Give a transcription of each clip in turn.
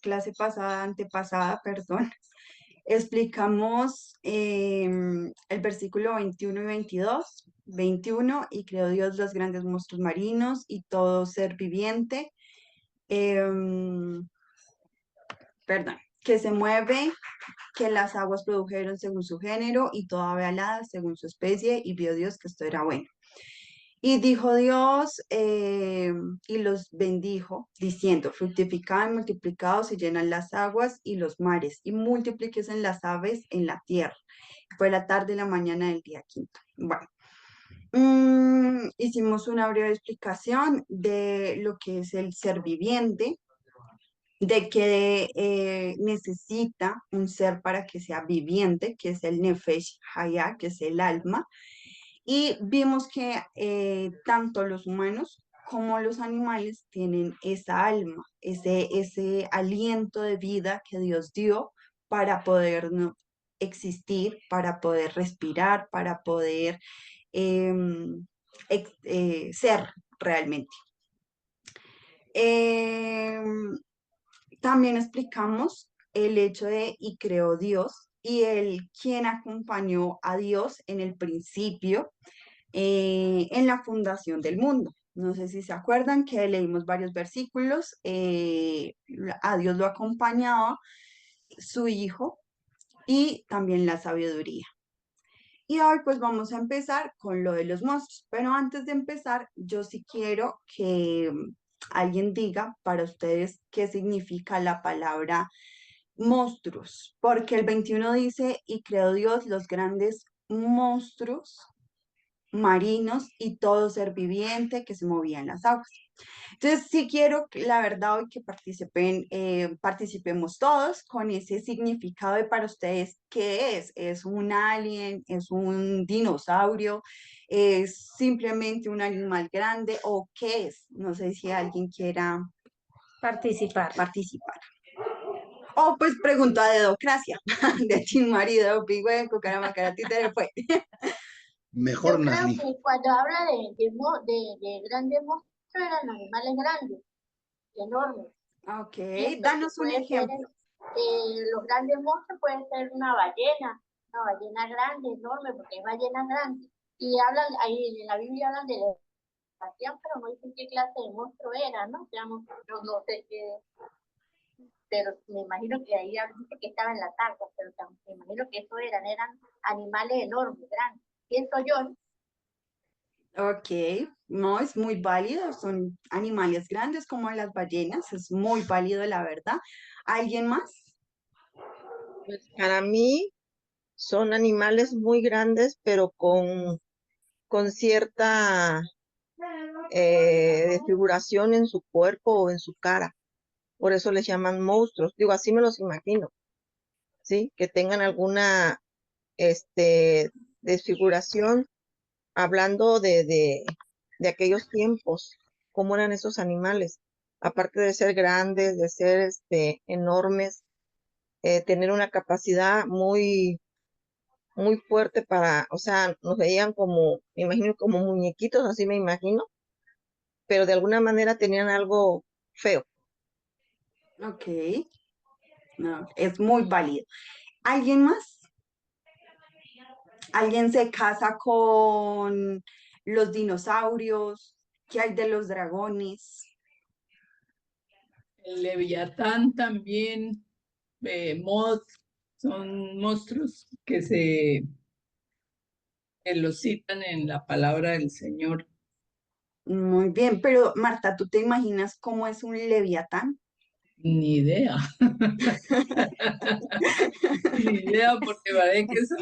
Clase pasada, antepasada, perdón, explicamos el versículo 21 y 22. 21, y creó Dios los grandes monstruos marinos y todo ser viviente, em, perdón, que se mueve, que las aguas produjeron según su género y toda ave alada según su especie, y vio Dios que esto era bueno. Y dijo Dios, y los bendijo, diciendo, fructificad y multiplicados y llenan las aguas y los mares, y multiplíquense las aves en la tierra. Fue la tarde y la mañana del día quinto. Bueno, hicimos una breve explicación de lo que es el ser viviente, de que necesita un ser para que sea viviente, que es el Nefesh Hayah, que es el alma, y vimos que tanto los humanos como los animales tienen esa alma, ese aliento de vida que Dios dio para poder existir, para poder respirar, para poder ser realmente. Em, También explicamos el hecho de y creó Dios y el quien acompañó a Dios en el principio, en la fundación del mundo. No sé si se acuerdan que leímos varios versículos, a Dios lo acompañaba su Hijo y también la sabiduría. Y hoy pues vamos a empezar con lo de los monstruos, pero antes de empezar yo sí quiero que alguien diga para ustedes qué significa la palabra monstruos, porque el 21 dice, y creó Dios los grandes monstruos marinos y todo ser viviente que se movía en las aguas. Entonces, sí quiero, la verdad, hoy que participemos todos con ese significado de para ustedes, ¿qué es? ¿Es un alien? ¿Es un dinosaurio? ¿Es simplemente un animal grande? ¿O qué es? No sé si alguien quiera Participar. participar. O pues pregunta de docracia, de Team Marido, Pigüe, Cucaramacara, Títere, fue. Mejor Yo creo Nasli. que cuando habla de grandes monstruos eran animales grandes, enormes. Ok, Pienso que danos un puede ser, ejemplo. los grandes monstruos pueden ser una ballena grande, enorme, porque hay ballenas grandes. Y hablan, ahí en la Biblia hablan de leviatán, pero no dicen qué clase de monstruo era, ¿no? O sea, no sé qué, pero me imagino que ahí dice que estaba en la tarta, pero me imagino que eso eran animales enormes, grandes. Pienso yo, ¿no? Ok, no, es muy válido, son animales grandes como las ballenas, es muy válido la verdad. ¿Alguien más? Pues para mí son animales muy grandes, pero con cierta desfiguración en su cuerpo o en su cara. Por eso les llaman monstruos. Digo, así me los imagino, ¿sí? Que tengan alguna desfiguración, hablando de aquellos tiempos, cómo eran esos animales. Aparte de ser grandes, de ser enormes, tener una capacidad muy fuerte para, o sea, nos veían como, me imagino, como muñequitos, así me imagino, pero de alguna manera tenían algo feo. Ok, no, es muy válido. ¿Alguien más? ¿Alguien se casa con los dinosaurios? ¿Qué hay de los dragones? El Leviatán también, Moth, son monstruos que los citan en la palabra del Señor. Muy bien, pero Marta, ¿tú te imaginas cómo es un leviatán? Ni idea, ni idea, porque parece que eso,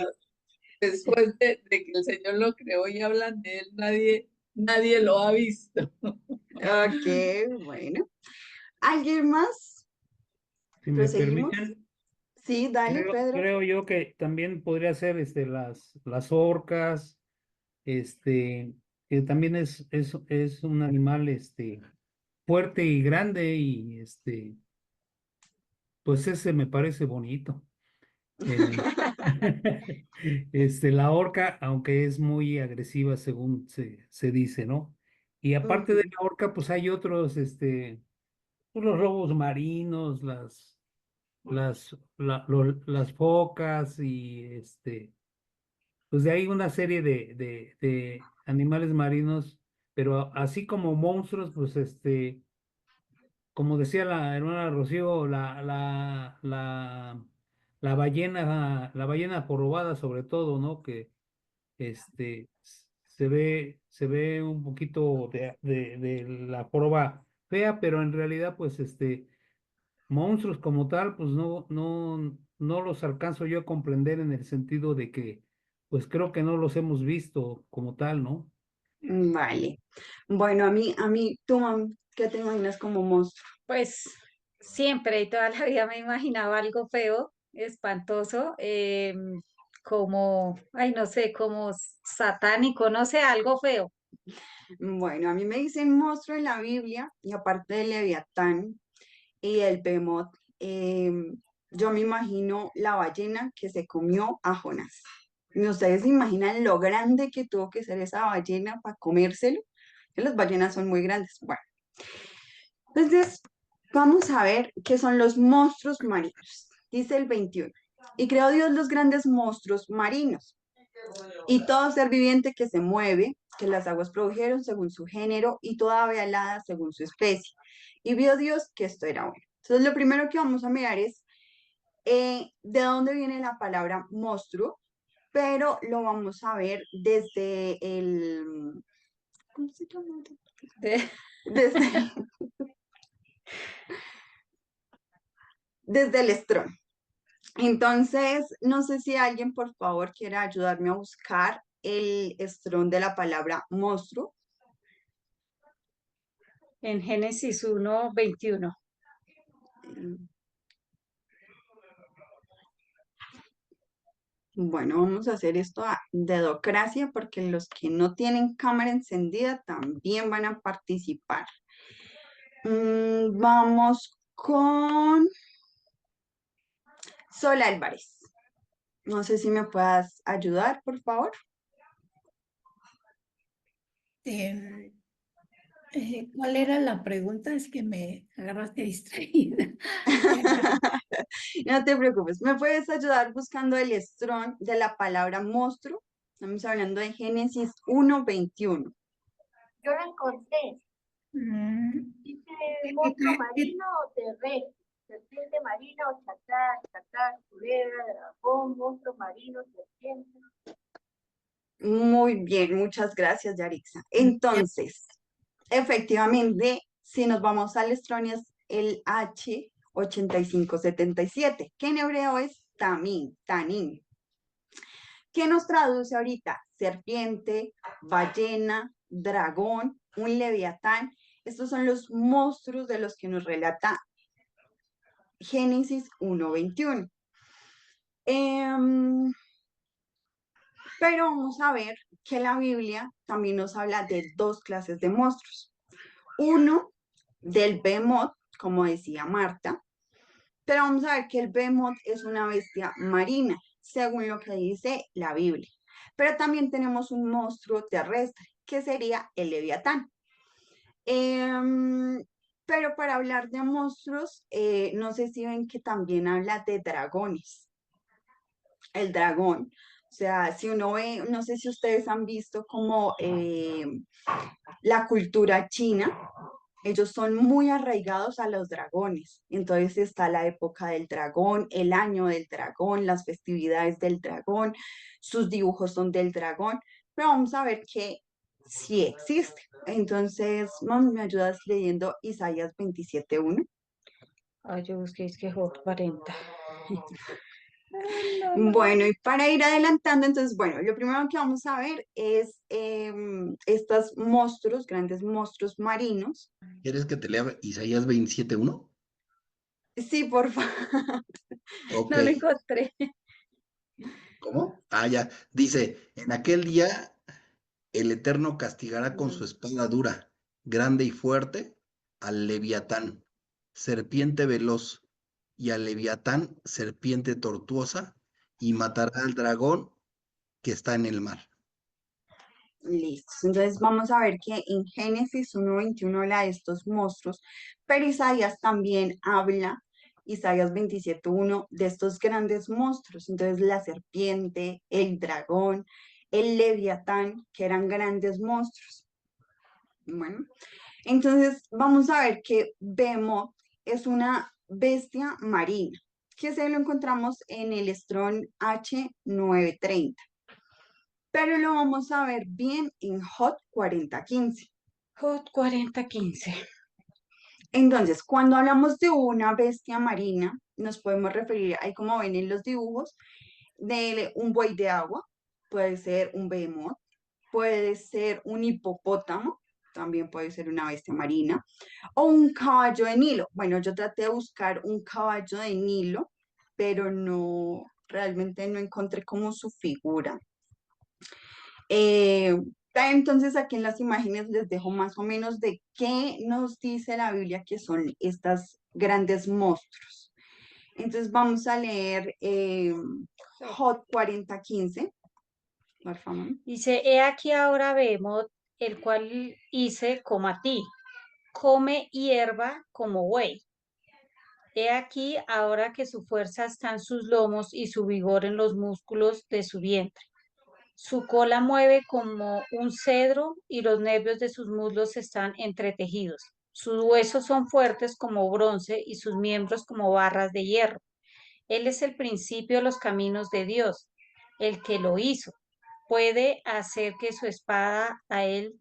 después de que el Señor lo creó y hablan de él, nadie lo ha visto. Ok, bueno. ¿Alguien más? Si me ¿Proseguimos? permiten, Sí, dale, creo, Pedro. creo yo que también podría ser las orcas, este, que también es un animal fuerte y grande, y pues ese me parece bonito. El- la orca, aunque es muy agresiva según se dice, ¿no? Y aparte de Ujú. la orca, pues hay otros, pues, los lobos marinos, las focas y pues de ahí una serie de animales marinos, pero así como monstruos, pues como decía la hermana Rocío, la ballena jorobada sobre todo, ¿no? Que se ve un poquito de la joroba fea, pero en realidad, pues monstruos como tal, pues no los alcanzo yo a comprender en el sentido de que, pues creo que no los hemos visto como tal, ¿no? Vale. Bueno, tú, mami, ¿qué te imaginas como monstruo? Pues siempre y toda la vida me imaginaba algo feo, espantoso, como, ay, no sé, como satánico, no sé, algo feo. Bueno, a mí me dicen monstruo en la Biblia y aparte del Leviatán y el Behemoth, yo me imagino la ballena que se comió a Jonás. ¿Y ustedes se imaginan lo grande que tuvo que ser esa ballena para comérselo? Que las ballenas son muy grandes. Bueno, entonces vamos a ver qué son los monstruos marinos. Dice el 21. Y creó Dios los grandes monstruos marinos y todo ser viviente que se mueve, que las aguas produjeron según su género y toda ave alada según su especie. Y vio Dios que esto era bueno. Entonces, lo primero que vamos a mirar es de dónde viene la palabra monstruo, pero lo vamos a ver desde el... ¿Cómo se llama? De- Desde, desde el Strong. Entonces, no sé si alguien, por favor, quiera ayudarme a buscar el Strong de la palabra monstruo. en Génesis 1:21. Bueno, vamos a hacer esto a dedocracia porque los que no tienen cámara encendida también van a participar. Vamos con Sol Álvarez. No sé si me puedas ayudar, por favor. ¿Cuál era la pregunta? Es que me agarraste distraída. No te preocupes, ¿me puedes ayudar buscando el Strong de la palabra monstruo? Estamos hablando de Génesis 1:21. Yo la encontré. Mm, Dice ¿qué- monstruo qué- qué- marino o terrestre, serpiente marina o chacal, culebra, dragón, monstruo marino, serpiente. Muy bien, muchas gracias, Yarixa. Entonces, efectivamente, si nos vamos al Strong es el H8577, que en hebreo es tamín, tanín. ¿Qué nos traduce ahorita? Serpiente, ballena, dragón, un leviatán. Estos son los monstruos de los que nos relata Génesis 1:21. Pero vamos a ver que la Biblia también nos habla de dos clases de monstruos. Uno, del behemoth, como decía Marta, pero vamos a ver que el behemoth es una bestia marina, según lo que dice la Biblia. Pero también tenemos un monstruo terrestre, que sería el leviatán. Em, pero para hablar de monstruos, no sé si ven que también habla de dragones. El dragón. O sea, si uno ve, no sé si ustedes han visto como la cultura china, ellos son muy arraigados a los dragones. Entonces está la época del dragón, el año del dragón, las festividades del dragón, sus dibujos son del dragón. Pero vamos a ver que sí existe. Entonces, mami, ¿me ayudas leyendo Isaías 27:1? Ay, yo busqué es que Job 40. Bueno, y para ir adelantando, entonces, bueno, lo primero que vamos a ver es estos monstruos, grandes monstruos marinos. ¿Quieres que te lea Isaías 27:1? Sí, por favor. Ok, No lo encontré. ¿cómo? Ah, ya. Dice, en aquel día el Eterno castigará con su espada dura, grande y fuerte, al Leviatán, serpiente veloz, y al Leviatán, serpiente tortuosa, y matará al dragón que está en el mar. Listo. Entonces vamos a ver que en Génesis 1:21 habla de estos monstruos, pero Isaías también habla, Isaías 27:1, de estos grandes monstruos. Entonces la serpiente, el dragón, el leviatán, que eran grandes monstruos. Bueno, entonces vamos a ver que Behemoth es una bestia marina, que se lo encontramos en el Strong H930, pero lo vamos a ver bien en Hot 4015. Hot 4015. Entonces, cuando hablamos de una bestia marina, nos podemos referir, ahí como ven en los dibujos, de un buey de agua, puede ser un behemoth, puede ser un hipopótamo, también puede ser una bestia marina, o un caballo de Nilo. Bueno, yo traté de buscar un caballo de Nilo, pero no, realmente no encontré como su figura. Eh, entonces aquí en las imágenes les dejo más o menos de qué nos dice la Biblia que son estas grandes monstruos. Entonces vamos a leer Hot 4015, por favor. Dice, he aquí ahora vemos el cual hice como a ti, come hierba como buey. He aquí ahora que su fuerza está en sus lomos y su vigor en los músculos de su vientre. Su cola mueve como un cedro y los nervios de sus muslos están entretejidos. Sus huesos son fuertes como bronce y sus miembros como barras de hierro. Él es el principio de los caminos de Dios, el que lo hizo. Puede hacer que su espada a él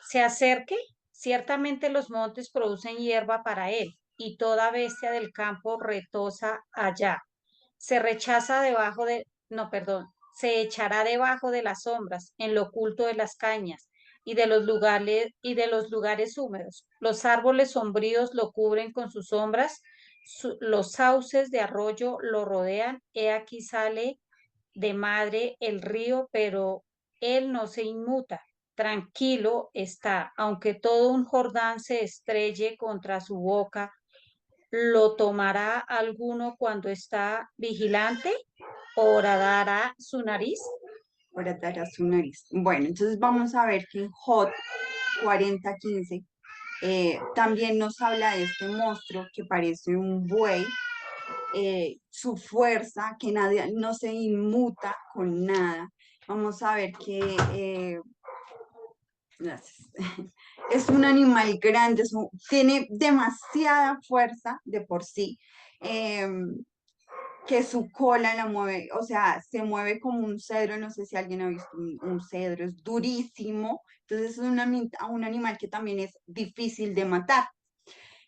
se acerque. Ciertamente los montes producen hierba para él, y toda bestia del campo retosa allá. Se rechaza debajo de, no, perdón, se echará debajo de las sombras, en lo oculto de las cañas y de los lugares húmedos. Los árboles sombríos lo cubren con sus sombras, los sauces de arroyo lo rodean. He aquí sale de madre el río, pero él no se inmuta. Tranquilo está, aunque todo un Jordán se estrelle contra su boca, ¿lo tomará alguno cuando está vigilante? ¿Horadará su nariz? Ahora dará su nariz. Bueno, entonces vamos a ver que en Hot 4015 también nos habla de este monstruo que parece un buey, su fuerza, que nadie, no se inmuta con nada. Vamos a ver que gracias. Es un animal grande, tiene demasiada fuerza de por sí, que su cola la mueve, o sea, se mueve como un cedro, no sé si alguien ha visto un cedro, es durísimo, entonces es un animal que también es difícil de matar.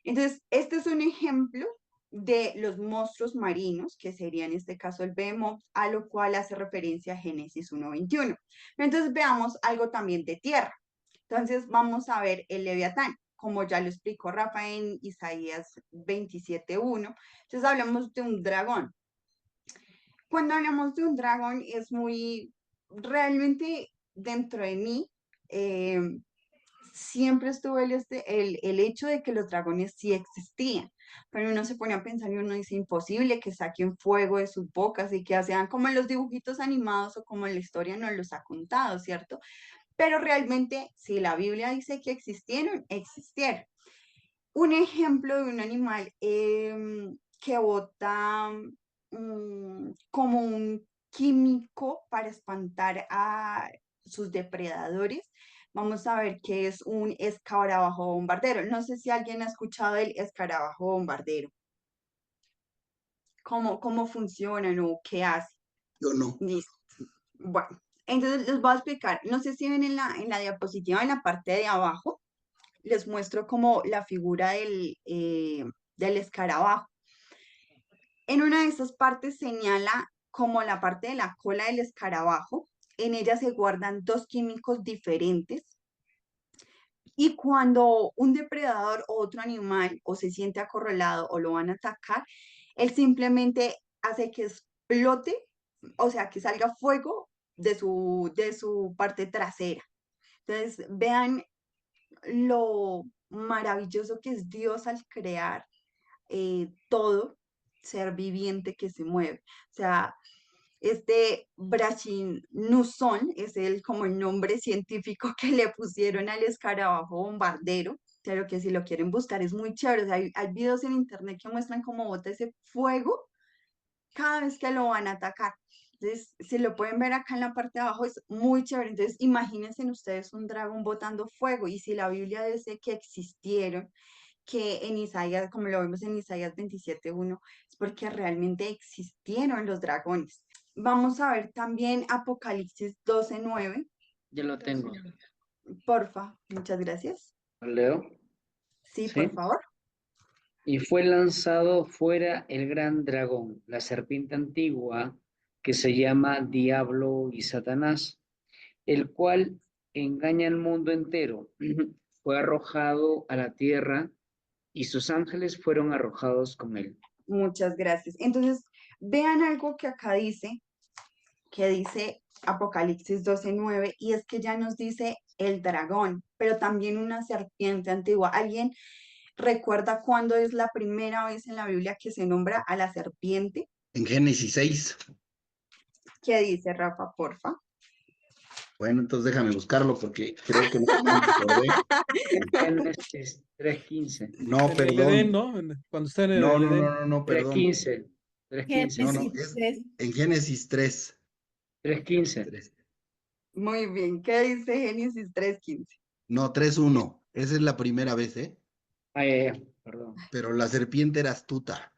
Entonces, este es un ejemplo de los monstruos marinos, que sería en este caso el Behemoth, a lo cual hace referencia a Génesis 1:21. Entonces, veamos algo también de tierra. Entonces, vamos a ver el Leviatán, como ya lo explicó Rafa en Isaías 27:1. Entonces, hablamos de un dragón. Cuando hablamos de un dragón, es muy, realmente dentro de mí, eh, siempre estuvo el hecho de que los dragones sí existían, pero uno se pone a pensar y uno dice, imposible que saquen fuego de sus bocas y que sean como en los dibujitos animados o como la historia nos los ha contado, ¿cierto? Pero realmente, si la Biblia dice que existieron, existieron. Un ejemplo de un animal que bota como un químico para espantar a sus depredadores. Vamos a ver qué es un escarabajo bombardero. No sé si alguien ha escuchado el escarabajo bombardero. ¿Cómo funcionan o qué hace? Yo no. Listo. Bueno, entonces les voy a explicar. No sé si ven en la diapositiva, en la parte de abajo, les muestro como la figura del escarabajo. En una de esas partes señala como la parte de la cola del escarabajo. En ella se guardan dos químicos diferentes y cuando un depredador o otro animal o se siente acorralado o lo van a atacar, él simplemente hace que explote, o sea, que salga fuego de su parte trasera. Entonces, vean lo maravilloso que es Dios al crear todo ser viviente que se mueve. O sea, Este Brachinusón es como el nombre científico que le pusieron al escarabajo bombardero. Pero que si lo quieren buscar es muy chévere. O sea, hay videos en internet que muestran cómo bota ese fuego cada vez que lo van a atacar. Entonces, si lo pueden ver acá en la parte de abajo, es muy chévere. Entonces, imagínense ustedes un dragón botando fuego. Y si la Biblia dice que existieron, que en Isaías, como lo vemos en Isaías 27:1, es porque realmente existieron los dragones. Vamos a ver también Apocalipsis 12:9. Ya lo tengo. Porfa, muchas gracias. ¿Lo leo? Sí, Sí. por favor. Y fue lanzado fuera el gran dragón, la serpiente antigua, que se llama Diablo y Satanás, el cual engaña al mundo entero. Fue arrojado a la tierra y sus ángeles fueron arrojados con él. Muchas gracias. Entonces, vean algo que dice Apocalipsis 12:9, y es que ya nos dice el dragón, pero también una serpiente antigua. ¿Alguien recuerda cuándo es la primera vez en la Biblia que se nombra a la serpiente? En Génesis 6. ¿Qué dice Rafa, porfa? Bueno, entonces déjame buscarlo porque creo que no me acordé. Génesis 3:15. No, En el Edén, perdón. ¿no? Cuando está en No, el no, no, Edén. no, no, perdón. 3:15. 3:15. No, no, Génesis es 3. en Génesis 3. 3:15. 3. Muy bien, ¿qué dice Génesis 3:15? No, 3:1. Esa es la primera vez, ¿eh? Perdón. Pero la serpiente era astuta,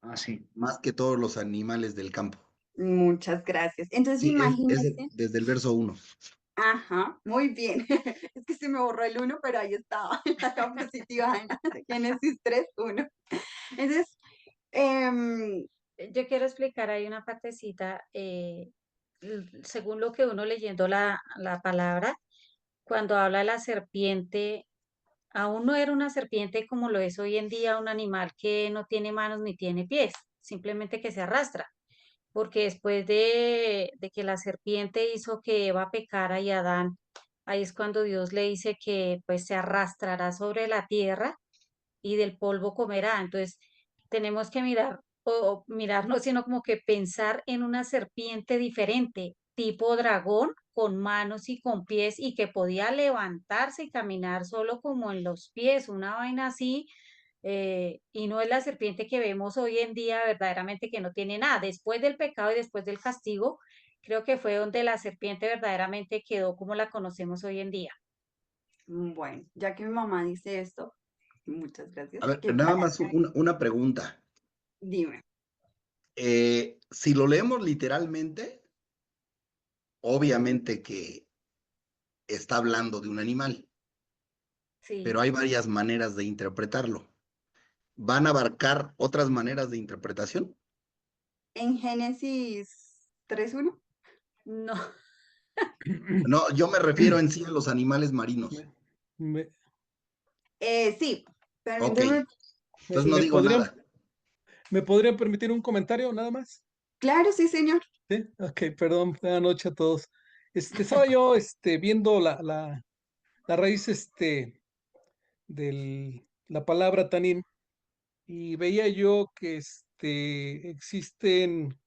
Ah, sí. más que todos los animales del campo. Muchas gracias. Entonces, Sí, imagínense. desde el verso 1. Ajá, muy bien. Es que se me borró el 1, pero ahí estaba, en la diapositiva, en Génesis 3:1. Entonces, Yo quiero explicar ahí una partecita, según lo que uno leyendo la palabra, cuando habla de la serpiente, aún no era una serpiente como lo es hoy en día, un animal que no tiene manos ni tiene pies, simplemente que se arrastra, porque después de que la serpiente hizo que Eva pecara y Adán, ahí es cuando Dios le dice que pues se arrastrará sobre la tierra y del polvo comerá. Entonces, tenemos que mirar, o mirar, no, sino como que pensar en una serpiente diferente, tipo dragón, con manos y con pies, y que podía levantarse y caminar solo como en los pies, una vaina así. Y no es la serpiente que vemos hoy en día, verdaderamente que no tiene nada. Después del pecado y después del castigo, creo que fue donde la serpiente verdaderamente quedó como la conocemos hoy en día. bueno, ya que mi mamá dice esto, muchas gracias. A ver, ¿Qué nada pasa? más una pregunta. Dime. Si lo leemos literalmente, obviamente que está hablando de un animal, Sí. pero hay varias maneras de interpretarlo. ¿Van a abarcar otras maneras de interpretación? En Génesis 3:1. No. No, yo me refiero en sí a los animales marinos. Me, Sí, Ok, permíteme. entonces no digo podrían, nada. ¿me podrían permitir un comentario nada más? Claro, sí, señor. Sí, ok, perdón, buenas noches a todos. Estaba yo viendo la raíz de la palabra tanín y veía yo que existen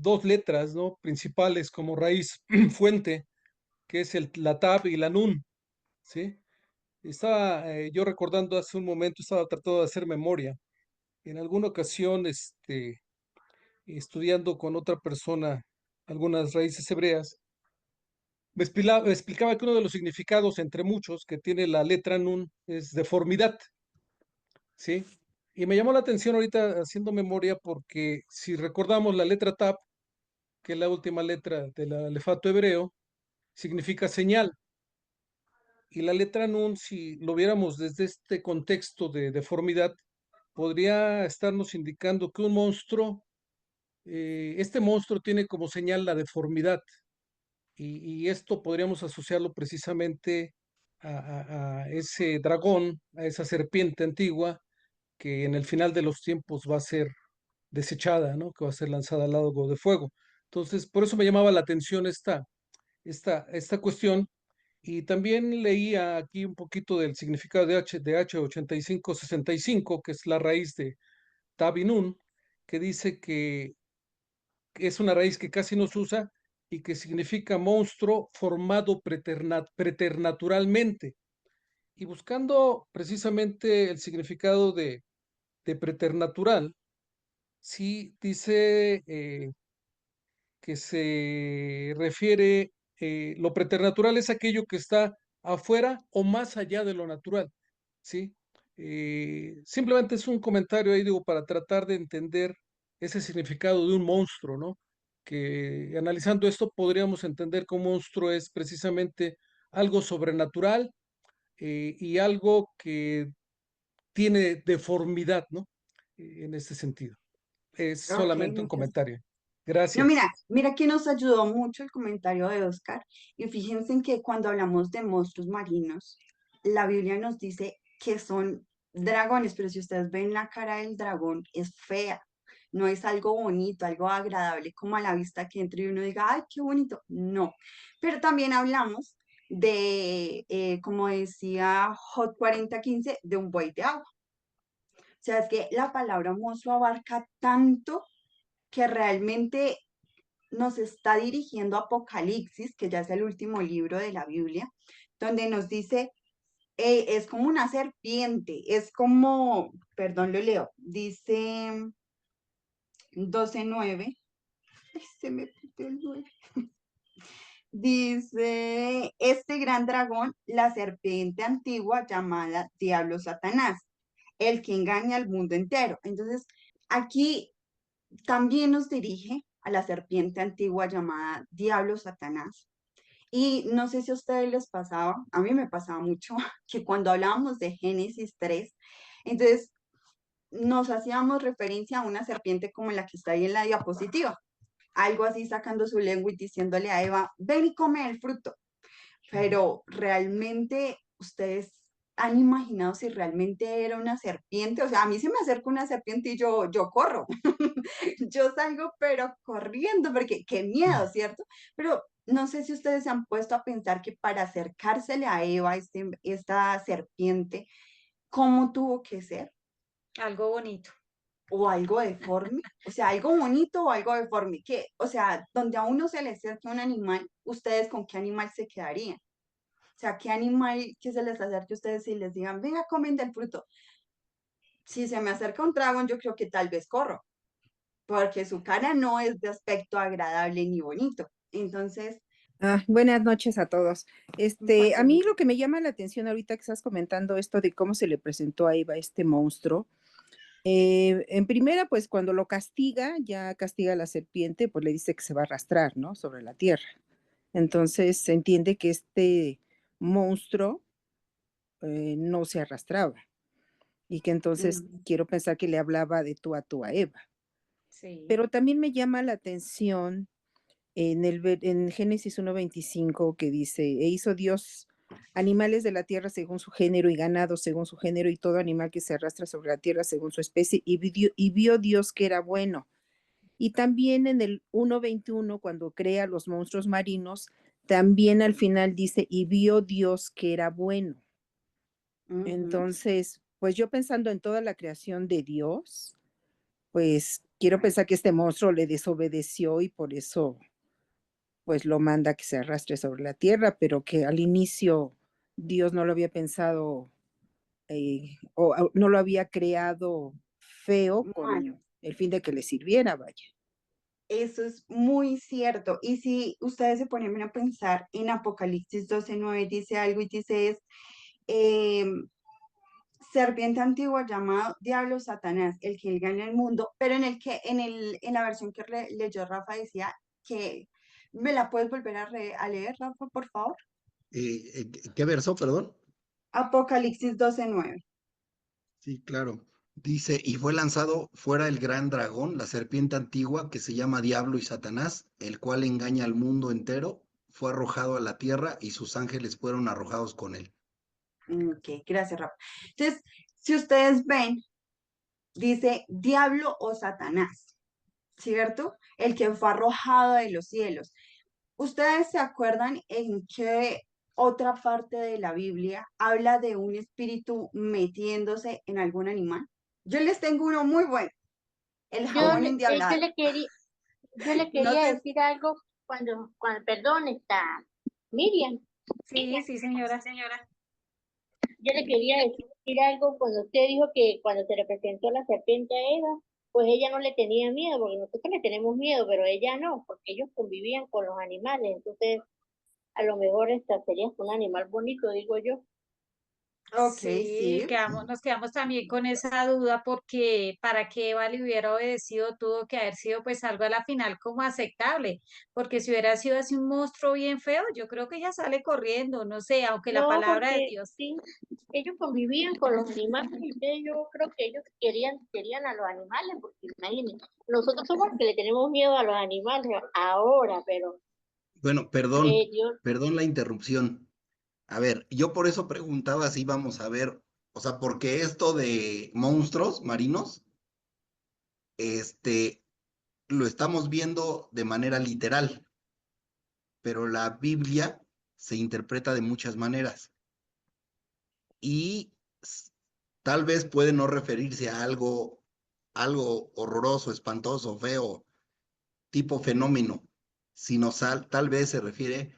dos letras, ¿no? Principales como raíz fuente, que es la tab y la nun, ¿sí? Estaba yo recordando hace un momento, estaba tratando de hacer memoria. En alguna ocasión, estudiando con otra persona algunas raíces hebreas, me explicaba que uno de los significados, entre muchos, que tiene la letra Nun es deformidad, ¿sí? Y me llamó la atención ahorita haciendo memoria porque si recordamos la letra Tap, que es la última letra del alefato hebreo, significa señal. Y la letra Nun, si lo viéramos desde este contexto de deformidad, podría estarnos indicando que un monstruo, este monstruo tiene como señal la deformidad. Y esto podríamos asociarlo precisamente a ese dragón, a esa serpiente antigua, que en el final de los tiempos va a ser desechada, ¿no? Que va a ser lanzada al lago de fuego. Entonces, por eso me llamaba la atención esta cuestión. Y también leía aquí un poquito del significado de H8565, que es la raíz de Tabinun, que dice que es una raíz que casi no se usa y que significa monstruo formado preternaturalmente. Y buscando precisamente el significado de preternatural, sí dice que se refiere, lo preternatural es aquello que está afuera o más allá de lo natural, ¿sí? Simplemente es un comentario ahí, digo, para tratar de entender ese significado de un monstruo, ¿no? Que analizando esto podríamos entender que un monstruo es precisamente algo sobrenatural y algo que tiene deformidad, ¿no? En este sentido. Es Ok, solamente un muchas. comentario. No, mira, Gracias. mira que nos ayudó mucho el comentario de Oscar. Y fíjense en que cuando hablamos de monstruos marinos, la Biblia nos dice que son dragones, pero si ustedes ven la cara del dragón, es fea. No es algo bonito, algo agradable, como a la vista que entre y uno diga, ay, qué bonito. No. Pero también hablamos de, como decía Hot 4015, de un buey de agua. O sea, es que la palabra monstruo abarca tanto que realmente nos está dirigiendo a Apocalipsis, que ya es el último libro de la Biblia, donde nos dice, es como una serpiente, es como, perdón, lo leo, dice 12:9, se me perdió el 9. Dice, este gran dragón, la serpiente antigua llamada Diablo Satanás, el que engaña al mundo entero. Entonces, aquí también nos dirige a la serpiente antigua llamada Diablo Satanás. Y no sé si a ustedes les pasaba, a mí me pasaba mucho, que cuando hablábamos de Génesis 3, entonces nos hacíamos referencia a una serpiente como la que está ahí en la diapositiva, algo así sacando su lengua y diciéndole a Eva, ven y come el fruto. Pero realmente ustedes han imaginado si realmente era una serpiente. O sea, a mí se me acerca una serpiente y yo corro. Yo salgo pero corriendo porque qué miedo, ¿cierto? Pero no sé si ustedes se han puesto a pensar que para acercársele a Eva, esta serpiente, ¿cómo tuvo que ser? Algo bonito. O algo deforme, o sea, algo bonito o algo deforme, que, o sea, donde a uno se le acerca un animal, ¿ustedes con qué animal se quedarían? O sea, ¿qué animal que se les acerque a ustedes y les digan, venga, comen del fruto? Si se me acerca un dragón, yo creo que tal vez corro, porque su cara no es de aspecto agradable ni bonito. Entonces, Buenas noches a todos. A buenas mí noches. lo que me llama la atención ahorita que estás comentando esto de cómo se le presentó a Eva este monstruo, en primera, pues cuando lo castiga, ya castiga a la serpiente, pues le dice que se va a arrastrar, ¿no? Sobre la tierra. Entonces se entiende que este monstruo no se arrastraba y que entonces Mm, quiero pensar que le hablaba de tú a Eva. Sí. Pero también me llama la atención en Génesis 1:25 que dice, e hizo Dios animales de la tierra según su género y ganado según su género y todo animal que se arrastra sobre la tierra según su especie y vio Dios que era bueno. Y también en el 1:21 cuando crea los monstruos marinos, también al final dice, y vio Dios que era bueno. ujú. Entonces, pues yo pensando en toda la creación de Dios, pues quiero pensar que este monstruo le desobedeció y por eso pues lo manda que se arrastre sobre la tierra, pero que al inicio Dios no lo había pensado o no lo había creado feo Malo. con el fin de que le sirviera, vaya. Eso es muy cierto. Y si ustedes se ponen a pensar en Apocalipsis 12:9 dice algo y dice es, em, serpiente antigua llamado Diablo Satanás, el que engaña al mundo, pero en la versión que leyó Rafa decía que, ¿me la puedes volver a leer, Rafa, por favor? ¿Qué verso, perdón? Apocalipsis 12:9. Sí, claro. Dice, y fue lanzado fuera el gran dragón, la serpiente antigua que se llama Diablo y Satanás, el cual engaña al mundo entero, fue arrojado a la tierra y sus ángeles fueron arrojados con él. Ok, gracias, Rafa. Entonces, si ustedes ven, dice Diablo o Satanás, ¿cierto? El que fue arrojado de los cielos. ¿Ustedes se acuerdan en qué otra parte de la Biblia habla de un espíritu metiéndose en algún animal? Yo les tengo uno muy bueno, el Yo, jabón yo endiablado. le quería, Yo le No quería sé, decir algo perdón, está Miriam. Sí, sí, señora. Yo le quería decir algo cuando usted dijo que cuando se le presentó la serpiente a Eva, pues ella no le tenía miedo, porque nosotros le tenemos miedo, pero ella no, porque ellos convivían con los animales, entonces a lo mejor esta sería un animal bonito, digo yo. ok, Sí, sí. nos quedamos también con esa duda porque para que Eva le hubiera obedecido tuvo que haber sido pues algo a la final como aceptable, porque si hubiera sido así un monstruo bien feo, yo creo que ella sale corriendo, no sé, aunque la No, palabra de porque Dios. sí, ellos convivían con los animales, y yo creo que ellos querían a los animales, porque imagínense, nosotros somos los que le tenemos miedo a los animales ahora, pero Bueno, Dios, perdón la interrupción. A ver, yo por eso preguntaba si vamos a ver, o sea, porque esto de monstruos marinos, este, lo estamos viendo de manera literal, pero la Biblia se interpreta de muchas maneras y s- tal vez puede no referirse a algo horroroso, espantoso, feo, tipo fenómeno, sino tal vez se refiere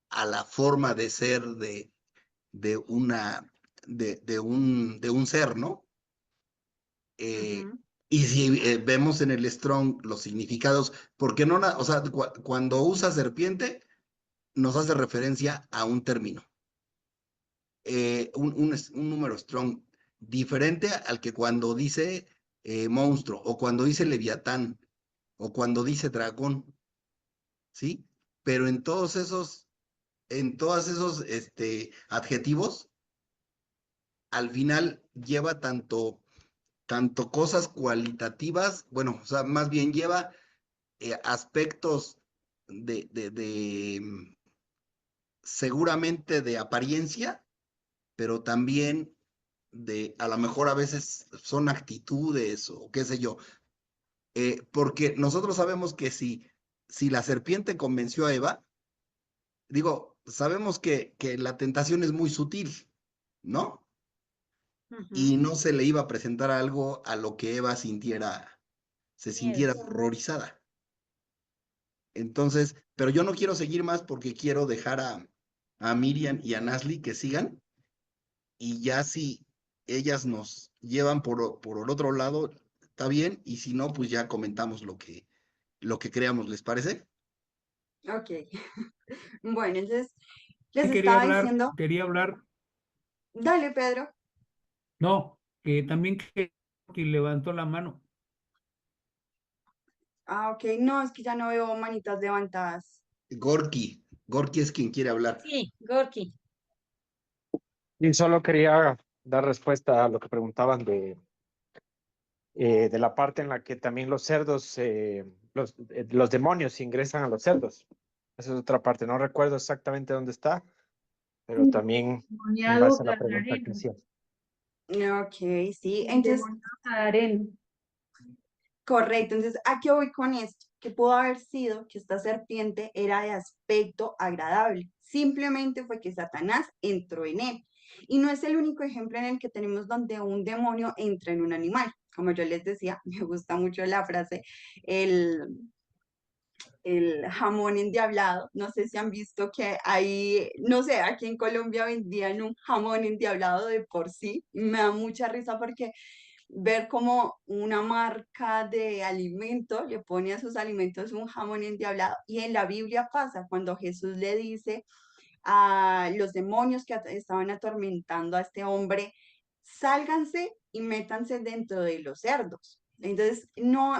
a la forma de ser de una, de un ser, ¿no? Eh, Ujú. y si vemos en el Strong los significados, porque no, o sea, cuando usa serpiente, nos hace referencia a un término, un número Strong, diferente al que cuando dice monstruo, o cuando dice leviatán, o cuando dice dragón, ¿sí? Pero en todos esos adjetivos, al final lleva tanto cosas cualitativas, bueno, o sea, más bien lleva aspectos de seguramente de apariencia, pero también a lo mejor a veces son actitudes o qué sé yo, porque nosotros sabemos que si la serpiente convenció a Eva, digo, sabemos que la tentación es muy sutil, ¿no? Y Ujú. no se le iba a presentar algo a lo que Eva se Miedo. sintiera horrorizada. Entonces, pero yo no quiero seguir más porque quiero dejar a Miriam y a Nasli que sigan y ya si ellas nos llevan por el otro lado, está bien, y si no, pues ya comentamos lo que creamos, ¿les parece? Ok. Bueno, entonces les Quería estaba hablar, diciendo, quería hablar, dale, Pedro. no, que también que levantó la mano. Ah, ok. No, es que ya no veo manitas levantadas. Gorky es quien quiere hablar. Sí, Gorky. Y solo quería dar respuesta a lo que preguntaban de la parte en la que también los cerdos, los demonios ingresan a los cerdos. Esa es otra parte. No recuerdo exactamente dónde está, pero también en Endemoniado base a la pregunta que Gadareno. hicieron. Ok, sí. Entonces, Endemoniado Gadareno. correcto. Entonces, ¿a qué voy con esto? Que pudo haber sido que esta serpiente era de aspecto agradable. Simplemente fue que Satanás entró en él. Y no es el único ejemplo en el que tenemos donde un demonio entra en un animal. Como yo les decía, me gusta mucho la frase, el, el jamón endiablado. No sé si han visto que ahí, no sé, aquí en Colombia vendían un jamón endiablado de por sí. Me da mucha risa porque ver cómo una marca de alimento le pone a sus alimentos un jamón endiablado. Y en la Biblia pasa cuando Jesús le dice a los demonios que estaban atormentando a este hombre, sálganse y métanse dentro de los cerdos. Entonces, no,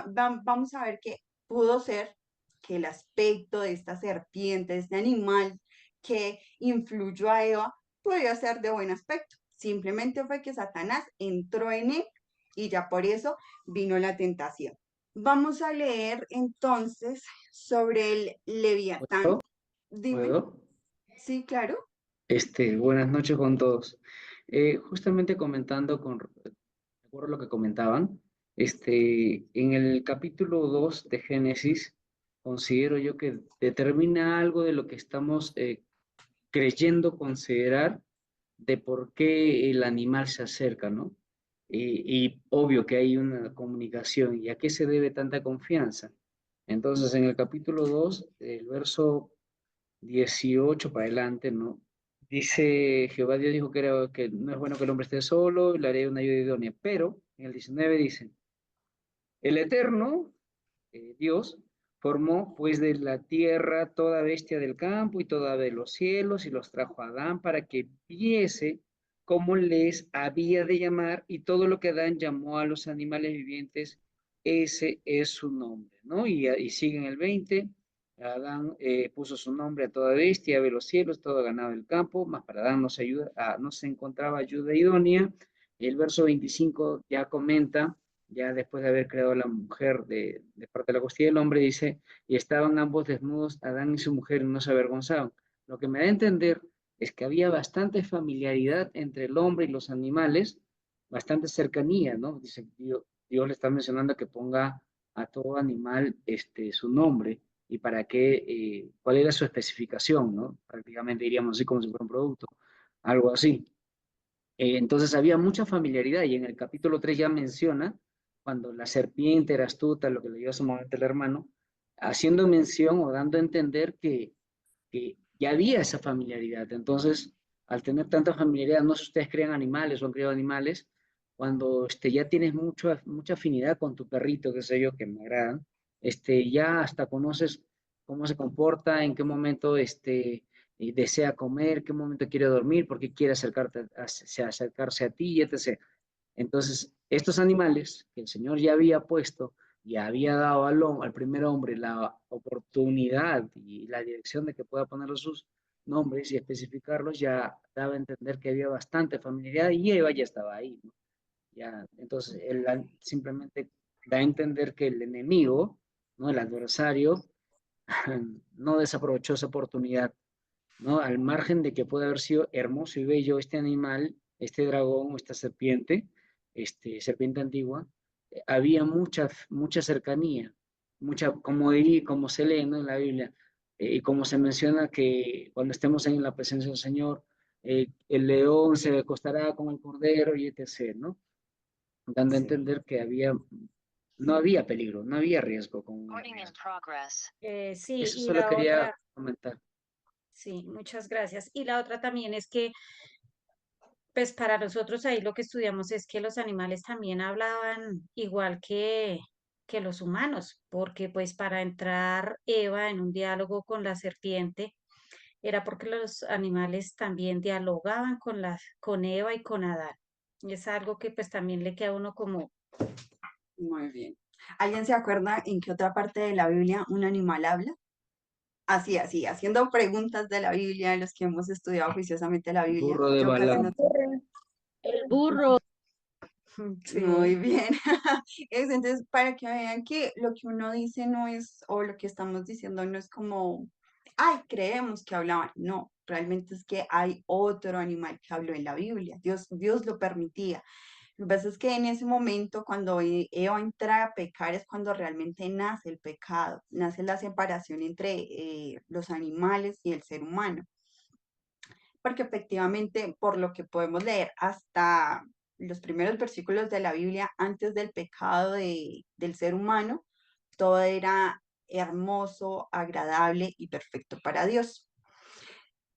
vamos a ver que pudo ser que el aspecto de esta serpiente, de este animal que influyó a Eva, podría ser de buen aspecto. Simplemente fue que Satanás entró en él y ya por eso vino la tentación. Vamos a leer entonces sobre el Leviatán. ¿Puedo? Dime. ¿Puedo? Sí, claro. Buenas noches con todos. Justamente comentando de acuerdo a lo que comentaban, en el capítulo 2 de Génesis, considero yo que determina algo de lo que estamos creyendo considerar de por qué el animal se acerca, ¿no? y obvio que hay una comunicación. ¿Y a qué se debe tanta confianza? Entonces, en el capítulo 2, el verso 18 para adelante, ¿no? Dice, Jehová Dios dijo que no es bueno que el hombre esté solo, le haré una ayuda idónea. Pero en el 19 dice, el Eterno, Dios, formó pues de la tierra toda bestia del campo y toda de los cielos y los trajo a Adán para que viese cómo les había de llamar y todo lo que Adán llamó a los animales vivientes, ese es su nombre, ¿no? Y sigue en el 20, Adán puso su nombre a toda bestia, de los cielos, todo ganado del campo, más para Adán no se encontraba ayuda idónea. El verso 25 ya comenta ya después de haber creado a la mujer de parte de la costilla del hombre, dice, y estaban ambos desnudos, Adán y su mujer, y no se avergonzaban. Lo que me da a entender es que había bastante familiaridad entre el hombre y los animales, bastante cercanía, ¿no? Dice, Dios le está mencionando que ponga a todo animal su nombre y para qué, cuál era su especificación, ¿no? Prácticamente diríamos así como si fuera un producto, algo así. Entonces había mucha familiaridad y en el capítulo 3 ya menciona cuando la serpiente era astuta, lo que le dio a su momento el hermano, haciendo mención o dando a entender que ya había esa familiaridad. Entonces, al tener tanta familiaridad, no sé si ustedes crean animales o han criado animales, cuando ya tienes mucha afinidad con tu perrito, qué sé yo, que me agradan, ya hasta conoces cómo se comporta, en qué momento desea comer, qué momento quiere dormir, por qué quiere acercarse a ti, etc. Entonces, estos animales que el Señor ya había puesto y había dado al primer hombre la oportunidad y la dirección de que pueda poner sus nombres y especificarlos, ya daba a entender que había bastante familiaridad y Eva ya estaba ahí, ¿no? Ya, entonces, él simplemente da a entender que el enemigo, ¿no? El adversario, no desaprovechó esa oportunidad, ¿no? Al margen de que puede haber sido hermoso y bello este animal, este dragón, esta serpiente, serpiente antigua, había mucha cercanía, como se lee, ¿no? En la Biblia, y como se menciona que cuando estemos en la presencia del Señor, el león se acostará con el cordero y etc., ¿no? Dando a Sí. entender que no había peligro, no había riesgo con un animal. Sí, Eso y solo la quería otra, comentar. sí, muchas gracias. Y la otra también es que, pues para nosotros ahí lo que estudiamos es que los animales también hablaban igual que los humanos, porque pues para entrar Eva en un diálogo con la serpiente era porque los animales también dialogaban con Eva y con Adán. Y es algo que pues también le queda a uno como, Muy bien. ¿Alguien se acuerda en qué otra parte de la Biblia un animal habla? Así, así, haciendo preguntas de la Biblia, los que hemos estudiado juiciosamente la Biblia. Burro de Yo casi Balaam. no sé. El burro. Muy sí, bien. Entonces, para que vean que lo que uno dice no es, o lo que estamos diciendo no es como, ay, creemos que hablaban. No, realmente es que hay otro animal que habló en la Biblia. Dios lo permitía. Lo que pasa es que en ese momento, cuando Eva entra a pecar, es cuando realmente nace el pecado, nace la separación entre los animales y el ser humano. Porque efectivamente, por lo que podemos leer hasta los primeros versículos de la Biblia, antes del pecado del ser humano, todo era hermoso, agradable y perfecto para Dios.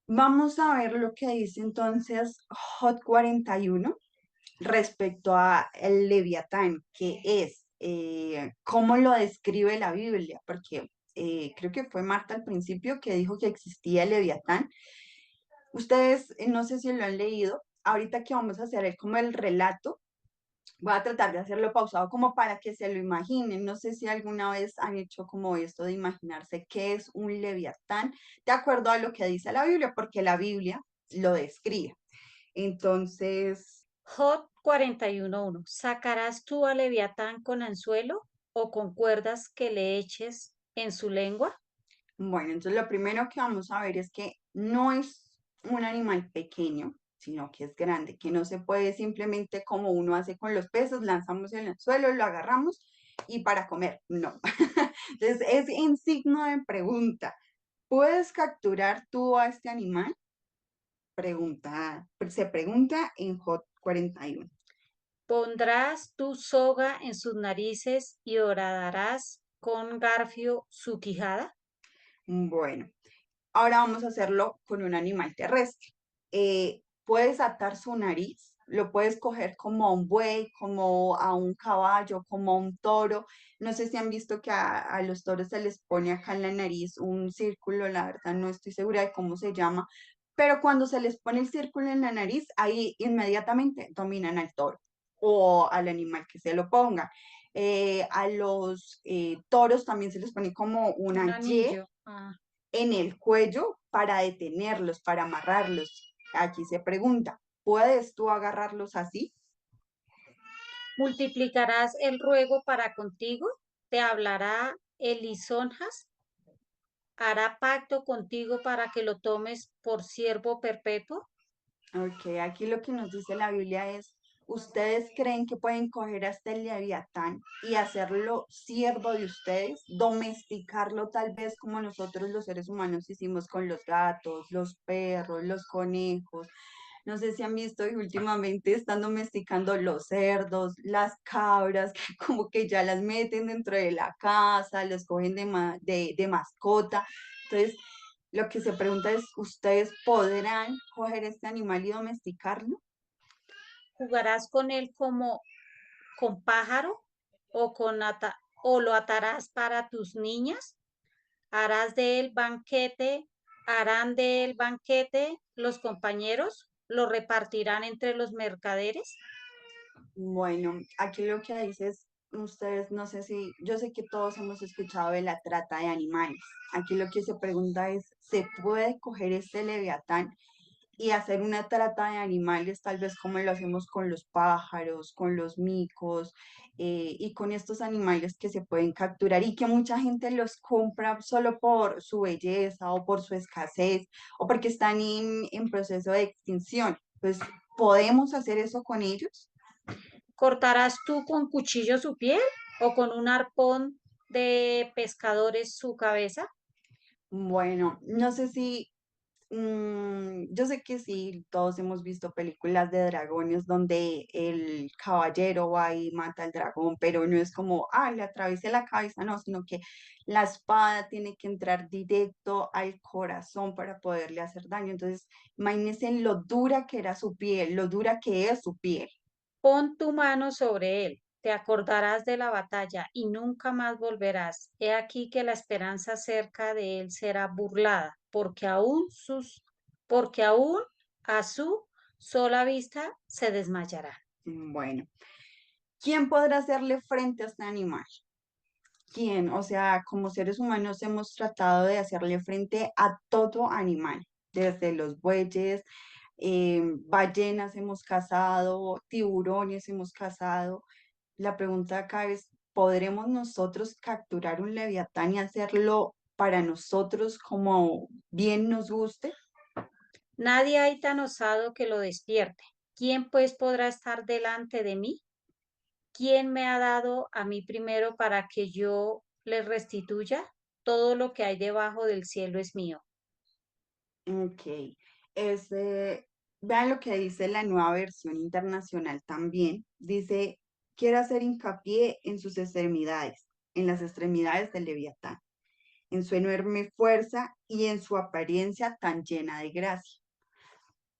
Vamos a ver lo que dice entonces Hot 41 respecto a el Leviatán, que es, cómo lo describe la Biblia, porque creo que fue Marta al principio que dijo que existía el Leviatán. Ustedes, no sé si lo han leído, ahorita que vamos a hacer como el relato, voy a tratar de hacerlo pausado como para que se lo imaginen. No sé si alguna vez han hecho como esto de imaginarse qué es un Leviatán, de acuerdo a lo que dice la Biblia, porque la Biblia lo describe. Entonces, Jod 41:1. ¿Sacarás tú a Leviatán con anzuelo o con cuerdas que le eches en su lengua? bueno, entonces lo primero que vamos a ver es que no es un animal pequeño, sino que es grande, que no se puede simplemente como uno hace con los peces, lanzamos en el suelo, lo agarramos y para comer, no. Entonces es en signo de pregunta. ¿Puedes capturar tú a este animal? Se pregunta en Hot 41. Pondrás tu soga en sus narices y horadarás con garfio su quijada. Bueno, ahora vamos a hacerlo con un animal terrestre. Puedes atar su nariz, lo puedes coger como a un buey, como a un caballo, como a un toro. No sé si han visto que a los toros se les pone acá en la nariz un círculo, la verdad no estoy segura de cómo se llama, pero cuando se les pone el círculo en la nariz, ahí inmediatamente dominan al toro o al animal que se lo ponga. A los toros también se les pone como Un una Y anillo. Ah. en el cuello para detenerlos, para amarrarlos. Aquí se pregunta, ¿puedes tú agarrarlos así? Multiplicarás el ruego para contigo, te hablará el lisonjas, hará pacto contigo para que lo tomes por siervo perpetuo. Ok, aquí lo que nos dice la Biblia es, ¿ustedes creen que pueden coger a este leviatán y hacerlo siervo de ustedes? Domesticarlo tal vez como nosotros los seres humanos hicimos con los gatos, los perros, los conejos. No sé si han visto y últimamente están domesticando los cerdos, las cabras, que como que ya las meten dentro de la casa, los cogen de mascota. Entonces, lo que se pregunta es, ¿ustedes podrán coger este animal y domesticarlo? Jugarás con él como con pájaro o lo atarás para tus niñas. Harás de él banquete, harán de él banquete los compañeros, lo repartirán entre los mercaderes. Bueno, aquí lo que dice es, ustedes, no sé si, yo sé que todos hemos escuchado de la trata de animales. Aquí lo que se pregunta es, ¿se puede coger este leviatán y hacer una trata de animales, tal vez como lo hacemos con los pájaros, con los micos y con estos animales que se pueden capturar y que mucha gente los compra solo por su belleza o por su escasez o porque están en proceso de extinción? Pues, ¿podemos hacer eso con ellos? ¿Cortarás tú con cuchillo su piel o con un arpón de pescadores su cabeza? Bueno, no sé si yo sé que sí, todos hemos visto películas de dragones donde el caballero va y mata al dragón, pero no es como, le atraviese la cabeza, no, sino que la espada tiene que entrar directo al corazón para poderle hacer daño. Entonces, imagínense lo dura que era su piel, lo dura que es su piel. Pon tu mano sobre él, te acordarás de la batalla y nunca más volverás. He aquí que la esperanza cerca de él será burlada, porque aún a su sola vista se desmayará. Bueno, ¿quién podrá hacerle frente a este animal? ¿Quién? O sea, como seres humanos hemos tratado de hacerle frente a todo animal, desde los bueyes, ballenas hemos cazado, tiburones hemos cazado. La pregunta acá es, ¿podremos nosotros capturar un leviatán y hacerlo para nosotros como bien nos guste? Nadie hay tan osado que lo despierte. ¿Quién pues podrá estar delante de mí? ¿Quién me ha dado a mí primero para que yo le restituya? Todo lo que hay debajo del cielo es mío. Ok, vean lo que dice la nueva versión internacional también. Dice, quiero hacer hincapié en sus extremidades, en las extremidades del Leviatán, en su enorme fuerza y en su apariencia tan llena de gracia.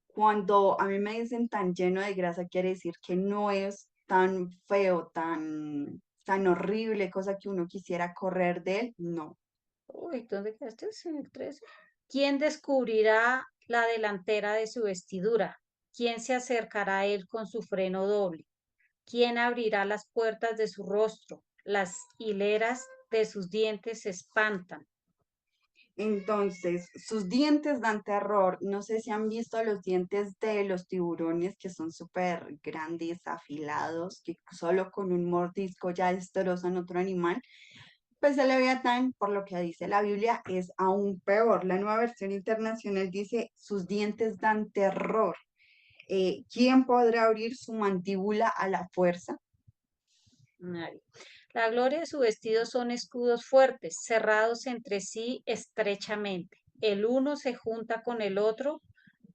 Cuando a mí me dicen tan lleno de grasa, quiere decir que no es tan feo, tan horrible, cosa que uno quisiera correr de él, no. Uy, ¿dónde quedaste? En el 13. ¿Quién descubrirá la delantera de su vestidura? ¿Quién se acercará a él con su freno doble? ¿Quién abrirá las puertas de su rostro? Las hileras de sus dientes se espantan. Entonces, sus dientes dan terror. No sé si han visto los dientes de los tiburones que son súper grandes, afilados, que solo con un mordisco ya destrozan otro animal. Pues el Leviatán, por lo que dice la Biblia, es aún peor. La nueva versión internacional dice, sus dientes dan terror. ¿Quién podrá abrir su mandíbula a la fuerza? Nadie. La gloria de su vestido son escudos fuertes, cerrados entre sí estrechamente. El uno se junta con el otro,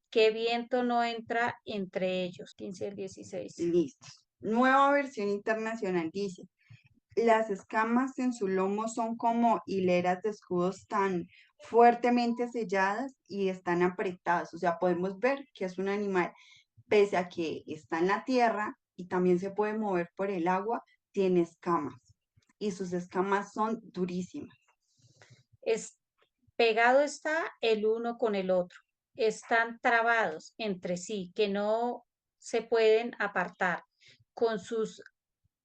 que viento no entra entre ellos. 15 al 16. Listo. Nueva versión internacional dice, las escamas en su lomo son como hileras de escudos tan fuertemente selladas y están apretadas. O sea, podemos ver que es un animal, pese a que está en la tierra y también se puede mover por el agua, tiene escamas y sus escamas son durísimas. Es, pegado está el uno con el otro. Están trabados entre sí, que no se pueden apartar. Con sus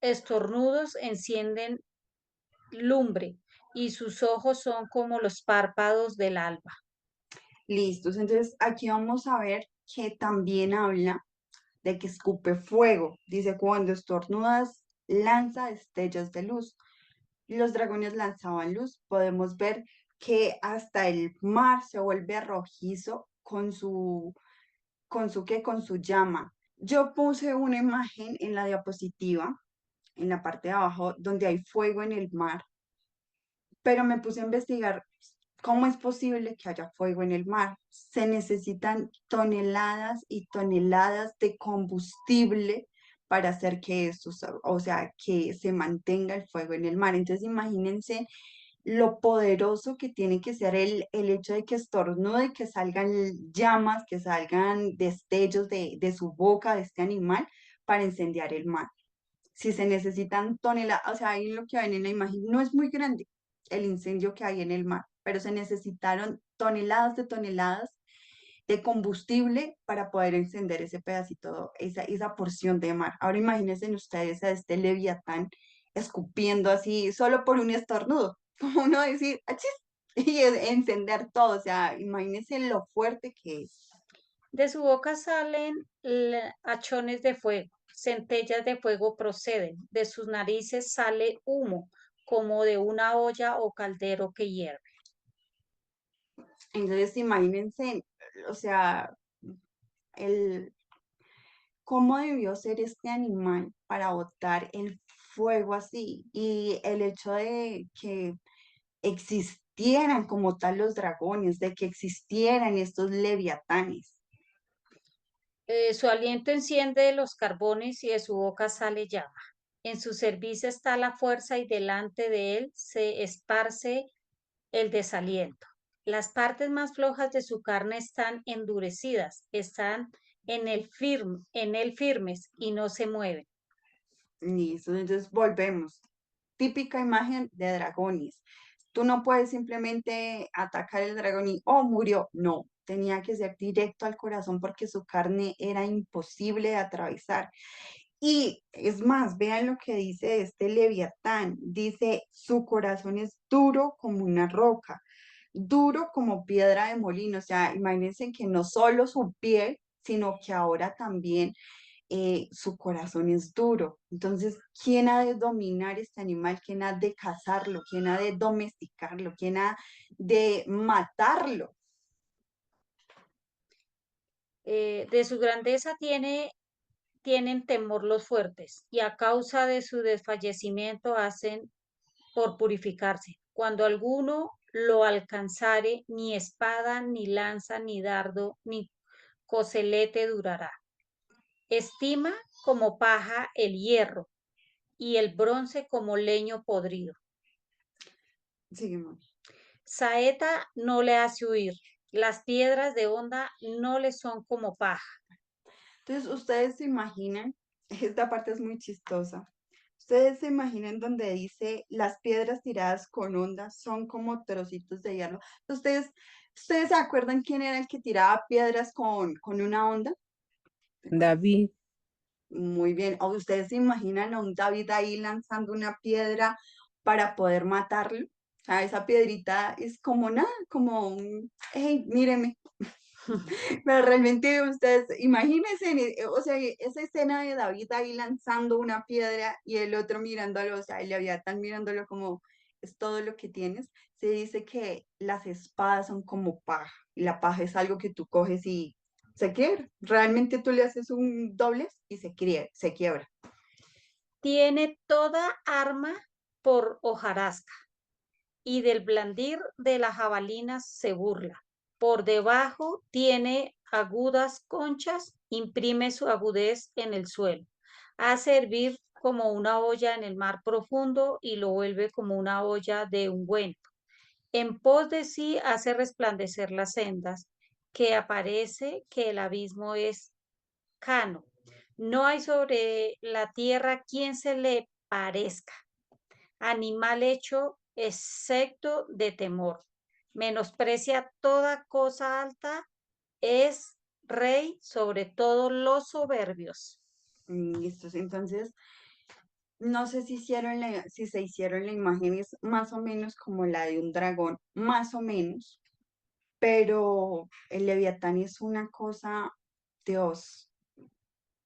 estornudos encienden lumbre y sus ojos son como los párpados del alba. Listos. Entonces, aquí vamos a ver que también habla de que escupe fuego. Dice, cuando estornudas, lanza destellos de luz. Los dragones lanzaban luz. Podemos ver que hasta el mar se vuelve rojizo con su llama. Yo puse una imagen en la diapositiva, en la parte de abajo, donde hay fuego en el mar, pero me puse a investigar cómo es posible que haya fuego en el mar. Se necesitan toneladas y toneladas de combustible para hacer que esto, o sea, que se mantenga el fuego en el mar. Entonces, imagínense lo poderoso que tiene que ser el hecho de que estornude, que salgan llamas, que salgan destellos de su boca, de este animal, para incendiar el mar. Si se necesitan toneladas, o sea, ahí lo que ven en la imagen no es muy grande el incendio que hay en el mar, pero se necesitaron toneladas de combustible para poder encender ese pedacito, esa porción de mar. Ahora imagínense ustedes a este leviatán escupiendo así solo por un estornudo, como uno decir, ¡achis! Y encender todo, o sea, imagínense lo fuerte que es. De su boca salen hachones de fuego, centellas de fuego proceden, de sus narices sale humo, como de una olla o caldero que hierve. Entonces imagínense, o sea, el, cómo debió ser este animal para botar el fuego así y el hecho de que existieran como tal los dragones, de que existieran estos leviatanes. Su aliento enciende los carbones y de su boca sale llama. En su cerviz está la fuerza y delante de él se esparce el desaliento. Las partes más flojas de su carne están endurecidas, están en él firmes y no se mueven. Listo, entonces volvemos. Típica imagen de dragones. Tú no puedes simplemente atacar el dragón y, oh, murió. No, tenía que ser directo al corazón porque su carne era imposible de atravesar. Y es más, vean lo que dice este Leviatán. Dice, su corazón es duro como una roca, duro como piedra de molino. O sea, imagínense que no solo su piel, sino que ahora también su corazón es duro. Entonces, ¿quién ha de dominar este animal? ¿Quién ha de cazarlo? ¿Quién ha de domesticarlo? ¿Quién ha de matarlo? De su grandeza tienen temor los fuertes y a causa de su desfallecimiento hacen por purificarse. Cuando alguno lo alcanzare, ni espada, ni lanza, ni dardo, ni coselete durará. Estima como paja el hierro y el bronce como leño podrido. Seguimos. Saeta no le hace huir, las piedras de honda no le son como paja. Entonces, ustedes se imaginan, esta parte es muy chistosa. Ustedes se imaginan donde dice las piedras tiradas con ondas son como trocitos de hierro. ¿Ustedes se acuerdan quién era el que tiraba piedras con una onda? David. Muy bien. ¿O ustedes se imaginan a un David ahí lanzando una piedra para poder matarlo? O sea, esa piedrita es como nada, como un, hey, míreme. Pero realmente ustedes, imagínense, o sea, esa escena de David ahí lanzando una piedra y el otro mirándolo, o sea, el Leviatán mirándolo como es todo lo que tienes. Se dice que las espadas son como paja, y la paja es algo que tú coges y se quiebra. Realmente tú le haces un doblez y se quiebra. Tiene toda arma por hojarasca y del blandir de las jabalinas se burla. Por debajo tiene agudas conchas, imprime su agudez en el suelo. a servir como una olla en el mar profundo y lo vuelve como una olla de ungüento. En pos de sí hace resplandecer las sendas, que aparece que el abismo es cano. No hay sobre la tierra quien se le parezca, animal hecho excepto de temor. Menosprecia toda cosa alta, es rey sobre todos los soberbios. Listos. Entonces, no sé si se hicieron la imagen, es más o menos como la de un dragón, más o menos, pero el Leviatán es una cosa, Dios,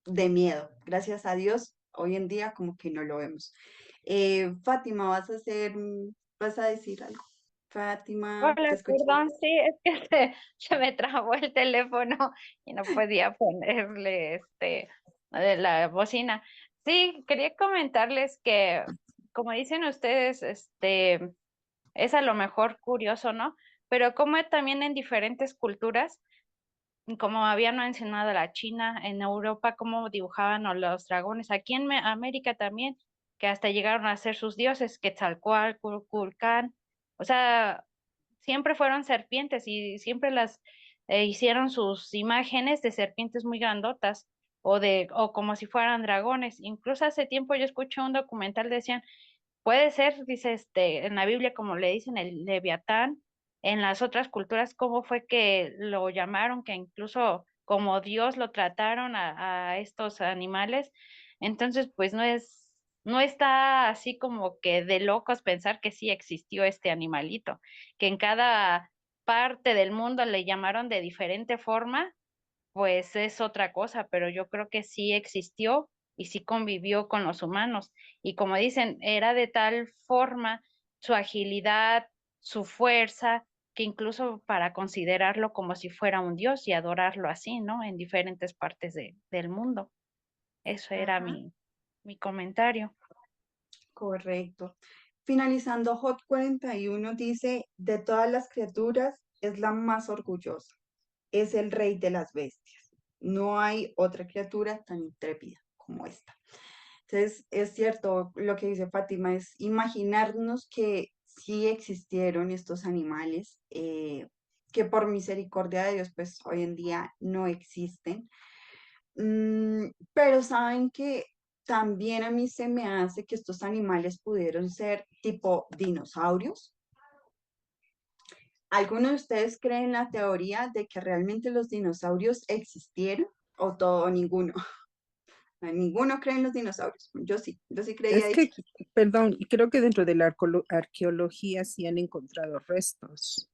de miedo. Gracias a Dios, hoy en día como que no lo vemos. Fátima, vas a decir algo. Fátima, te Hola, escucho. perdón, sí, es que se me trabó el teléfono y no podía ponerle de la bocina. Sí, quería comentarles que, como dicen ustedes, es a lo mejor curioso, ¿no? Pero como también en diferentes culturas, como habían mencionado la China, en Europa, cómo dibujaban a los dragones, aquí en América también, que hasta llegaron a ser sus dioses, Quetzalcóatl, Kukulcán, o sea, siempre fueron serpientes y siempre las hicieron sus imágenes de serpientes muy grandotas o como si fueran dragones. Incluso hace tiempo yo escuché un documental, decían, puede ser, dice, en la Biblia, como le dicen, el Leviatán, en las otras culturas, cómo fue que lo llamaron, que incluso como Dios lo trataron a estos animales. Entonces, pues no está así como que de locos pensar que sí existió este animalito, que en cada parte del mundo le llamaron de diferente forma, pues es otra cosa, pero yo creo que sí existió y sí convivió con los humanos. Y como dicen, era de tal forma su agilidad, su fuerza, que incluso para considerarlo como si fuera un dios y adorarlo así, ¿no? En diferentes partes del mundo. Eso era Ajá, mi comentario. correcto. Finalizando, Hot 41 dice, de todas las criaturas es la más orgullosa, es el rey de las bestias. No hay otra criatura tan intrépida como esta. Entonces, es cierto lo que dice Fátima, es imaginarnos que sí existieron estos animales, que por misericordia de Dios, pues hoy en día no existen. Pero saben que también a mí se me hace que estos animales pudieron ser tipo dinosaurios. ¿Alguno de ustedes cree en la teoría de que realmente los dinosaurios existieron o todo o ninguno? Ninguno cree en los dinosaurios. Yo sí creía Es de que, chiquita. perdón, creo que dentro de la arqueología sí han encontrado restos.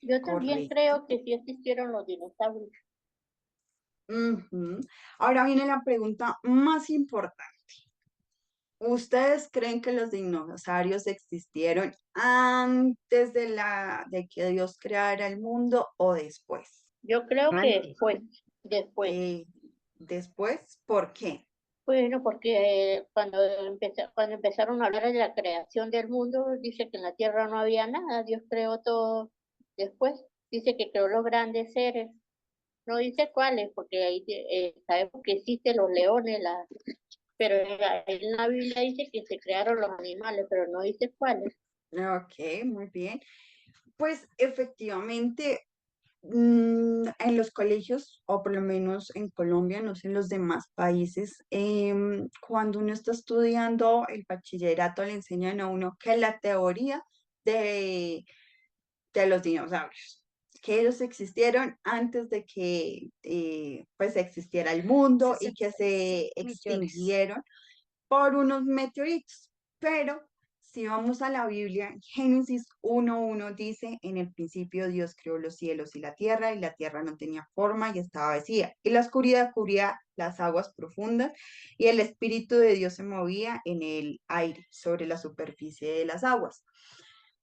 Yo también Correcto. creo que sí existieron los dinosaurios. Ujú. Ahora viene la pregunta más importante. ¿Ustedes creen que los dinosaurios existieron antes de que Dios creara el mundo o después? Yo creo que Antes. después. Eh, Después, ¿por qué? Bueno, porque cuando empezaron a hablar de la creación del mundo, dice que en la tierra no había nada, Dios creó todo después. Dice que creó los grandes seres, no dice cuáles, porque ahí sabemos que existen los leones, pero en la Biblia dice que se crearon los animales, pero no dice cuáles. Ok, muy bien. Pues efectivamente, en los colegios, o por lo menos en Colombia, no sé en los demás países, cuando uno está estudiando el bachillerato, le enseñan a uno que la teoría de, de los dinosaurios, que ellos existieron antes de que pues existiera el mundo y que 65 se millones. extinguieron por unos meteoritos. Pero si vamos a la Biblia, Génesis 1:1 dice, en el principio Dios creó los cielos y la tierra no tenía forma y estaba vacía, y la oscuridad cubría las aguas profundas, y el Espíritu de Dios se movía en el aire, sobre la superficie de las aguas.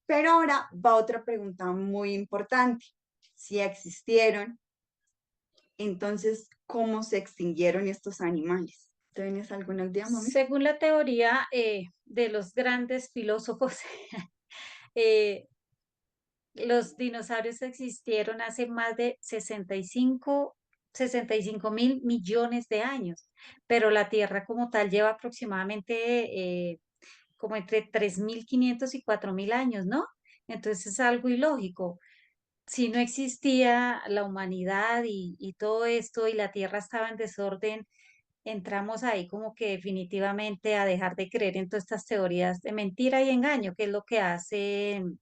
Pero ahora va otra pregunta muy importante. Si existieron, entonces, ¿cómo se extinguieron estos animales? ¿Tienes alguna idea, mami? Según la teoría de los grandes filósofos, eh, los dinosaurios existieron hace más de 65 65.000 millones de años, pero la Tierra como tal lleva aproximadamente como entre 3.500 y 4.000 años, ¿no? Entonces es algo ilógico. Si no existía la humanidad y todo esto y la Tierra estaba en desorden, entramos ahí como que definitivamente a dejar de creer en todas estas teorías de mentira y engaño, que es lo que hacen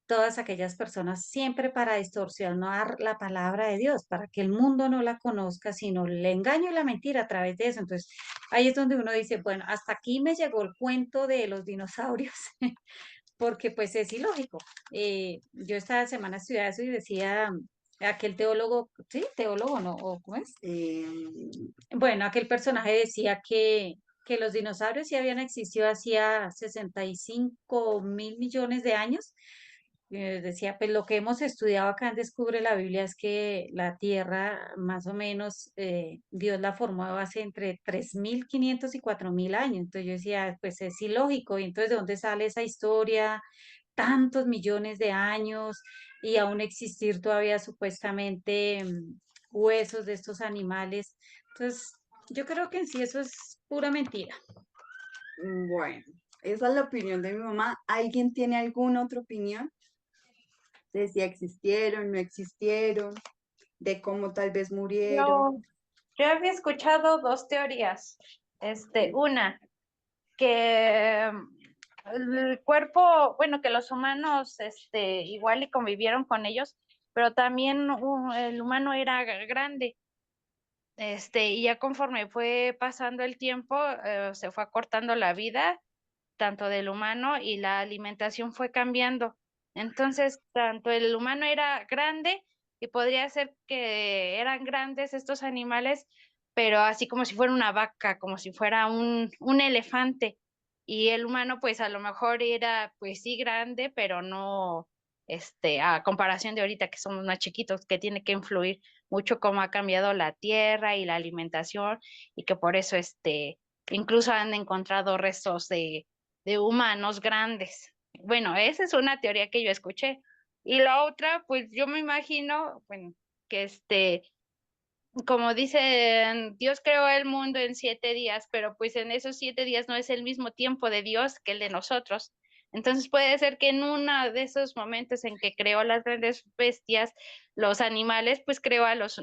todas aquellas personas siempre para distorsionar la palabra de Dios, para que el mundo no la conozca, sino el engaño y la mentira a través de eso. Entonces, ahí es donde uno dice, bueno, hasta aquí me llegó el cuento de los dinosaurios, porque pues es ilógico. Yo esta semana estudiaba eso y decía, aquel teólogo, sí, teólogo, ¿no? ¿O cómo es? Bueno, aquel personaje decía que los dinosaurios sí habían existido hacía 65.000 millones de años. Decía, pues lo que hemos estudiado acá en Descubre la Biblia es que la Tierra, más o menos, Dios la formó hace entre 3.500 y 4.000 años. Entonces yo decía, pues es ilógico. Y entonces, ¿de dónde sale esa historia? Tantos millones de años y aún existir todavía supuestamente huesos de estos animales. Entonces, yo creo que en sí eso es pura mentira. Bueno, esa es la opinión de mi mamá. ¿Alguien tiene alguna otra opinión? De si existieron, no existieron, de cómo tal vez murieron. Yo había escuchado dos teorías. Una, que el cuerpo, bueno, que los humanos, igual y convivieron con ellos, pero también el humano era grande. Y ya conforme fue pasando el tiempo, se fue acortando la vida, tanto del humano, y la alimentación fue cambiando. Entonces, tanto el humano era grande y podría ser que eran grandes estos animales, pero así como si fuera una vaca, como si fuera un elefante. Y el humano, pues a lo mejor era, pues sí, grande, pero no, a comparación de ahorita que somos más chiquitos, que tiene que influir mucho cómo ha cambiado la tierra y la alimentación, y que por eso, incluso han encontrado restos de humanos grandes. Bueno, esa es una teoría que yo escuché. Y la otra, pues yo me imagino, bueno, que como dicen, Dios creó el mundo en 7 días, pero pues en esos 7 días no es el mismo tiempo de Dios que el de nosotros. Entonces puede ser que en uno de esos momentos en que creó las grandes bestias, los animales, pues creó a los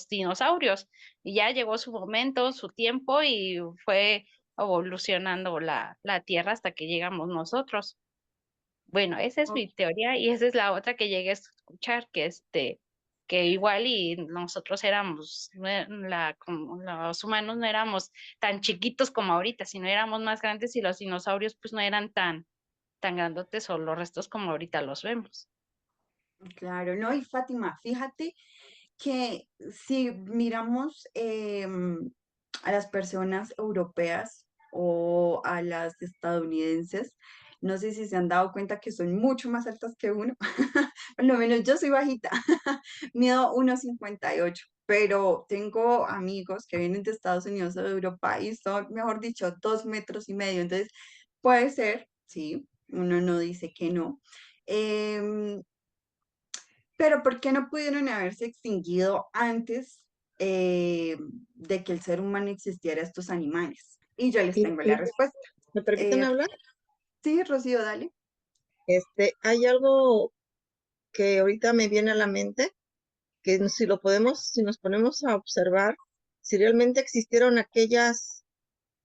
dinosaurios. Y ya llegó su momento, su tiempo, y fue evolucionando la Tierra hasta que llegamos nosotros. Bueno, esa es Ok. mi teoría, y esa es la otra que llegué a escuchar, que igual y nosotros éramos, como los humanos no éramos tan chiquitos como ahorita, sino éramos más grandes, y los dinosaurios pues no eran tan grandotes o los restos como ahorita los vemos. Claro, no, y Fátima, fíjate que si miramos a las personas europeas o a las estadounidenses, no sé si se han dado cuenta que son mucho más altas que uno. Por lo menos yo soy bajita, mido 1,58, pero tengo amigos que vienen de Estados Unidos o de Europa y son, mejor dicho, 2,5 metros. Entonces, puede ser, sí, uno no dice que no. Em, pero ¿por qué no pudieron haberse extinguido antes de que el ser humano existiera estos animales? Y yo les Y, tengo la y respuesta. ¿me permiten Eh, hablar? sí, Rocío, dale. Hay algo que ahorita me viene a la mente, que si nos ponemos a observar, si realmente existieron aquellas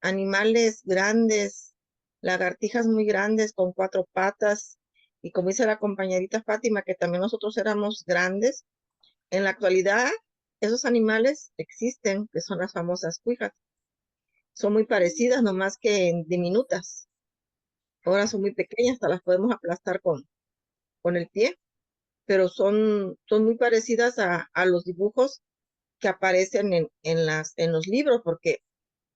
animales grandes, lagartijas muy grandes con 4 patas, y como dice la compañerita Fátima, que también nosotros éramos grandes, en la actualidad esos animales existen, que son las famosas cuijas. Son muy parecidas, nomás que diminutas. Ahora son muy pequeñas, hasta las podemos aplastar con el pie, pero son muy parecidas a los dibujos que aparecen en los libros, porque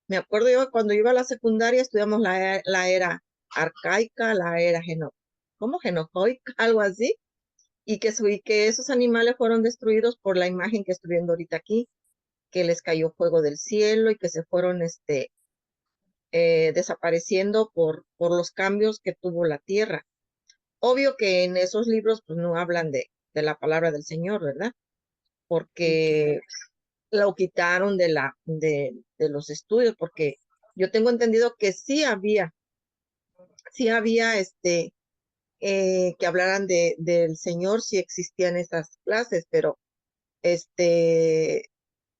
me acuerdo yo cuando iba a la secundaria estudiamos la era arcaica, la era ¿cómo? Genozoica, algo así, y que esos animales fueron destruidos por la imagen que estoy viendo ahorita aquí, que les cayó fuego del cielo y que se fueron desapareciendo por los cambios que tuvo la tierra. Obvio que en esos libros pues no hablan de la palabra del Señor, ¿verdad? porque lo quitaron de los estudios, porque yo tengo entendido que sí había que hablaran del Señor, si existían esas clases, pero de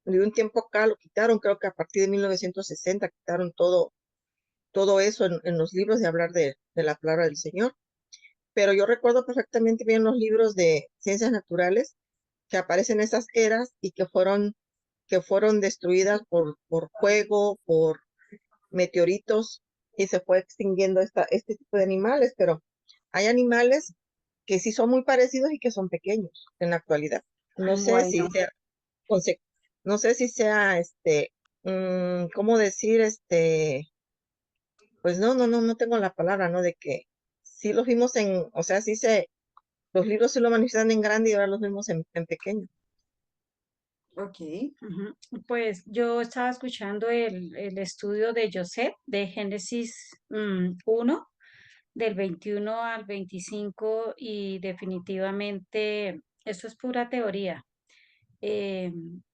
un tiempo acá lo quitaron, creo que a partir de 1960 quitaron todo eso en los libros de hablar de la palabra del Señor. Pero yo recuerdo perfectamente bien los libros de ciencias naturales que aparecen esas eras y que fueron destruidas por fuego, por meteoritos, y se fue extinguiendo este tipo de animales, pero hay animales que sí son muy parecidos y que son pequeños en la actualidad. No sé si Bueno, sea, no sé si sea, ¿cómo decir? Pues no tengo la palabra, ¿no? De que sí los vimos o sea, los libros sí lo manifestan en grande y ahora los vemos en pequeño. ok. Ujú. Pues yo estaba escuchando el estudio de Joseph de Génesis 1, del 21 al 25, y definitivamente eso es pura teoría,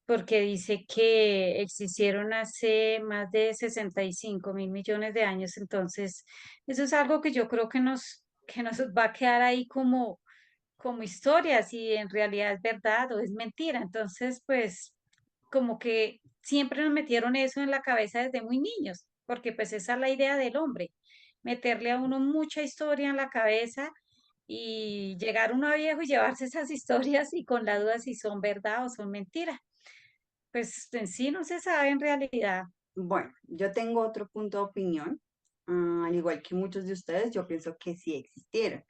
porque dice que existieron hace más de 65.000 millones de años. Entonces eso es algo que yo creo que nos va a quedar ahí como historia, si en realidad es verdad o es mentira. Entonces, pues como que siempre nos metieron eso en la cabeza desde muy niños, porque pues esa es la idea del hombre, meterle a uno mucha historia en la cabeza y llegar uno a viejo y llevarse esas historias y con la duda si son verdad o son mentira. Pues en sí no se sabe en realidad. Bueno, yo tengo otro punto de opinión. Al igual que muchos de ustedes, yo pienso que sí existieron.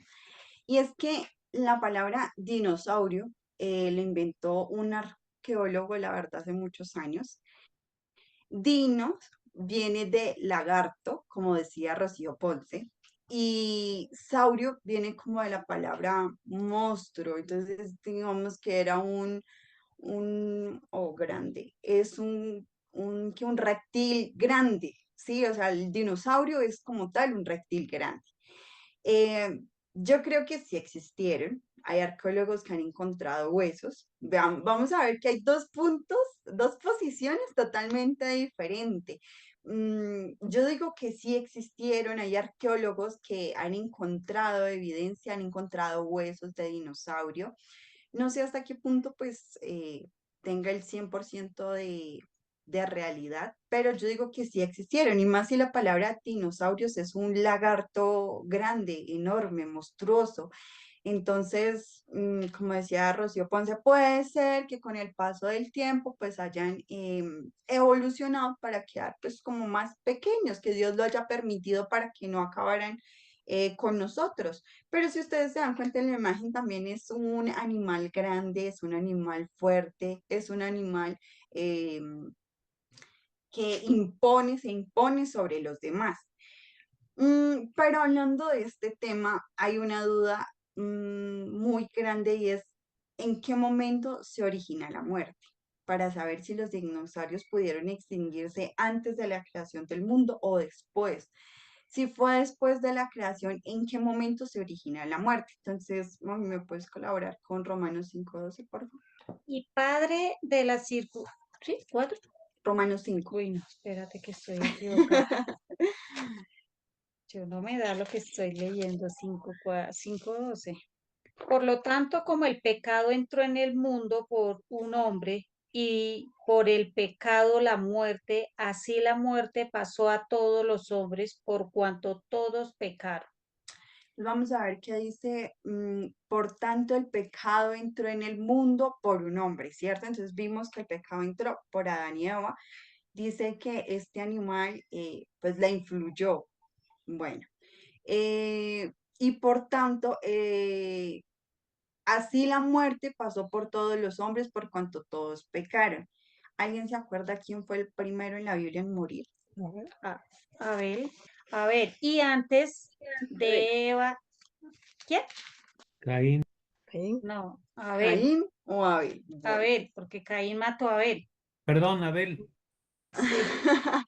Y es que la palabra dinosaurio lo inventó un arqueólogo, la verdad, hace muchos años. Dinos viene de lagarto, como decía Rocío Ponce, y saurio viene como de la palabra monstruo. Entonces, digamos que era o grande, es un reptil grande, ¿sí? O sea, el dinosaurio es como tal un reptil grande. Eh, yo creo que sí existieron. Hay arqueólogos que han encontrado huesos. Vamos a ver que hay dos puntos, dos posiciones totalmente diferentes. Yo digo que sí existieron. Hay arqueólogos que han encontrado evidencia, han encontrado huesos de dinosaurio. No sé hasta qué punto pues tenga el 100% de realidad, pero yo digo que sí existieron, y más si la palabra dinosaurios es un lagarto grande, enorme, monstruoso. Entonces, como decía Rocío Ponce, puede ser que con el paso del tiempo pues hayan evolucionado para quedar pues como más pequeños, que Dios lo haya permitido para que no acabaran con nosotros. Pero si ustedes se dan cuenta en la imagen, también es un animal grande, es un animal fuerte, es un animal que se impone sobre los demás. Pero hablando de este tema, hay una duda muy grande, y es ¿en qué momento se origina la muerte? Para saber si los dinosaurios pudieron extinguirse antes de la creación del mundo o después. Si fue después de la creación, ¿en qué momento se origina la muerte? Entonces, mami, ¿me puedes colaborar con Romanos 5:12, por favor? Y padre de la ¿sí? ¿4? Romanos 5. Uy, no, espérate que estoy equivocada. Yo no me da lo que estoy leyendo, 5:12. Por lo tanto, como el pecado entró en el mundo por un hombre y por el pecado la muerte, así la muerte pasó a todos los hombres por cuanto todos pecaron. Vamos a ver qué dice, por tanto el pecado entró en el mundo por un hombre, ¿cierto? Entonces vimos que el pecado entró por Adán y Eva. Dice que este animal pues la influyó. Bueno, y por tanto, así la muerte pasó por todos los hombres por cuanto todos pecaron. ¿Alguien se acuerda quién fue el primero en la Biblia en morir? A, a ver, y antes de Eva, ¿quién? Caín. No, a ver, ¿Caín o Abel? Bueno. porque Caín mató a Abel. Perdón, Abel.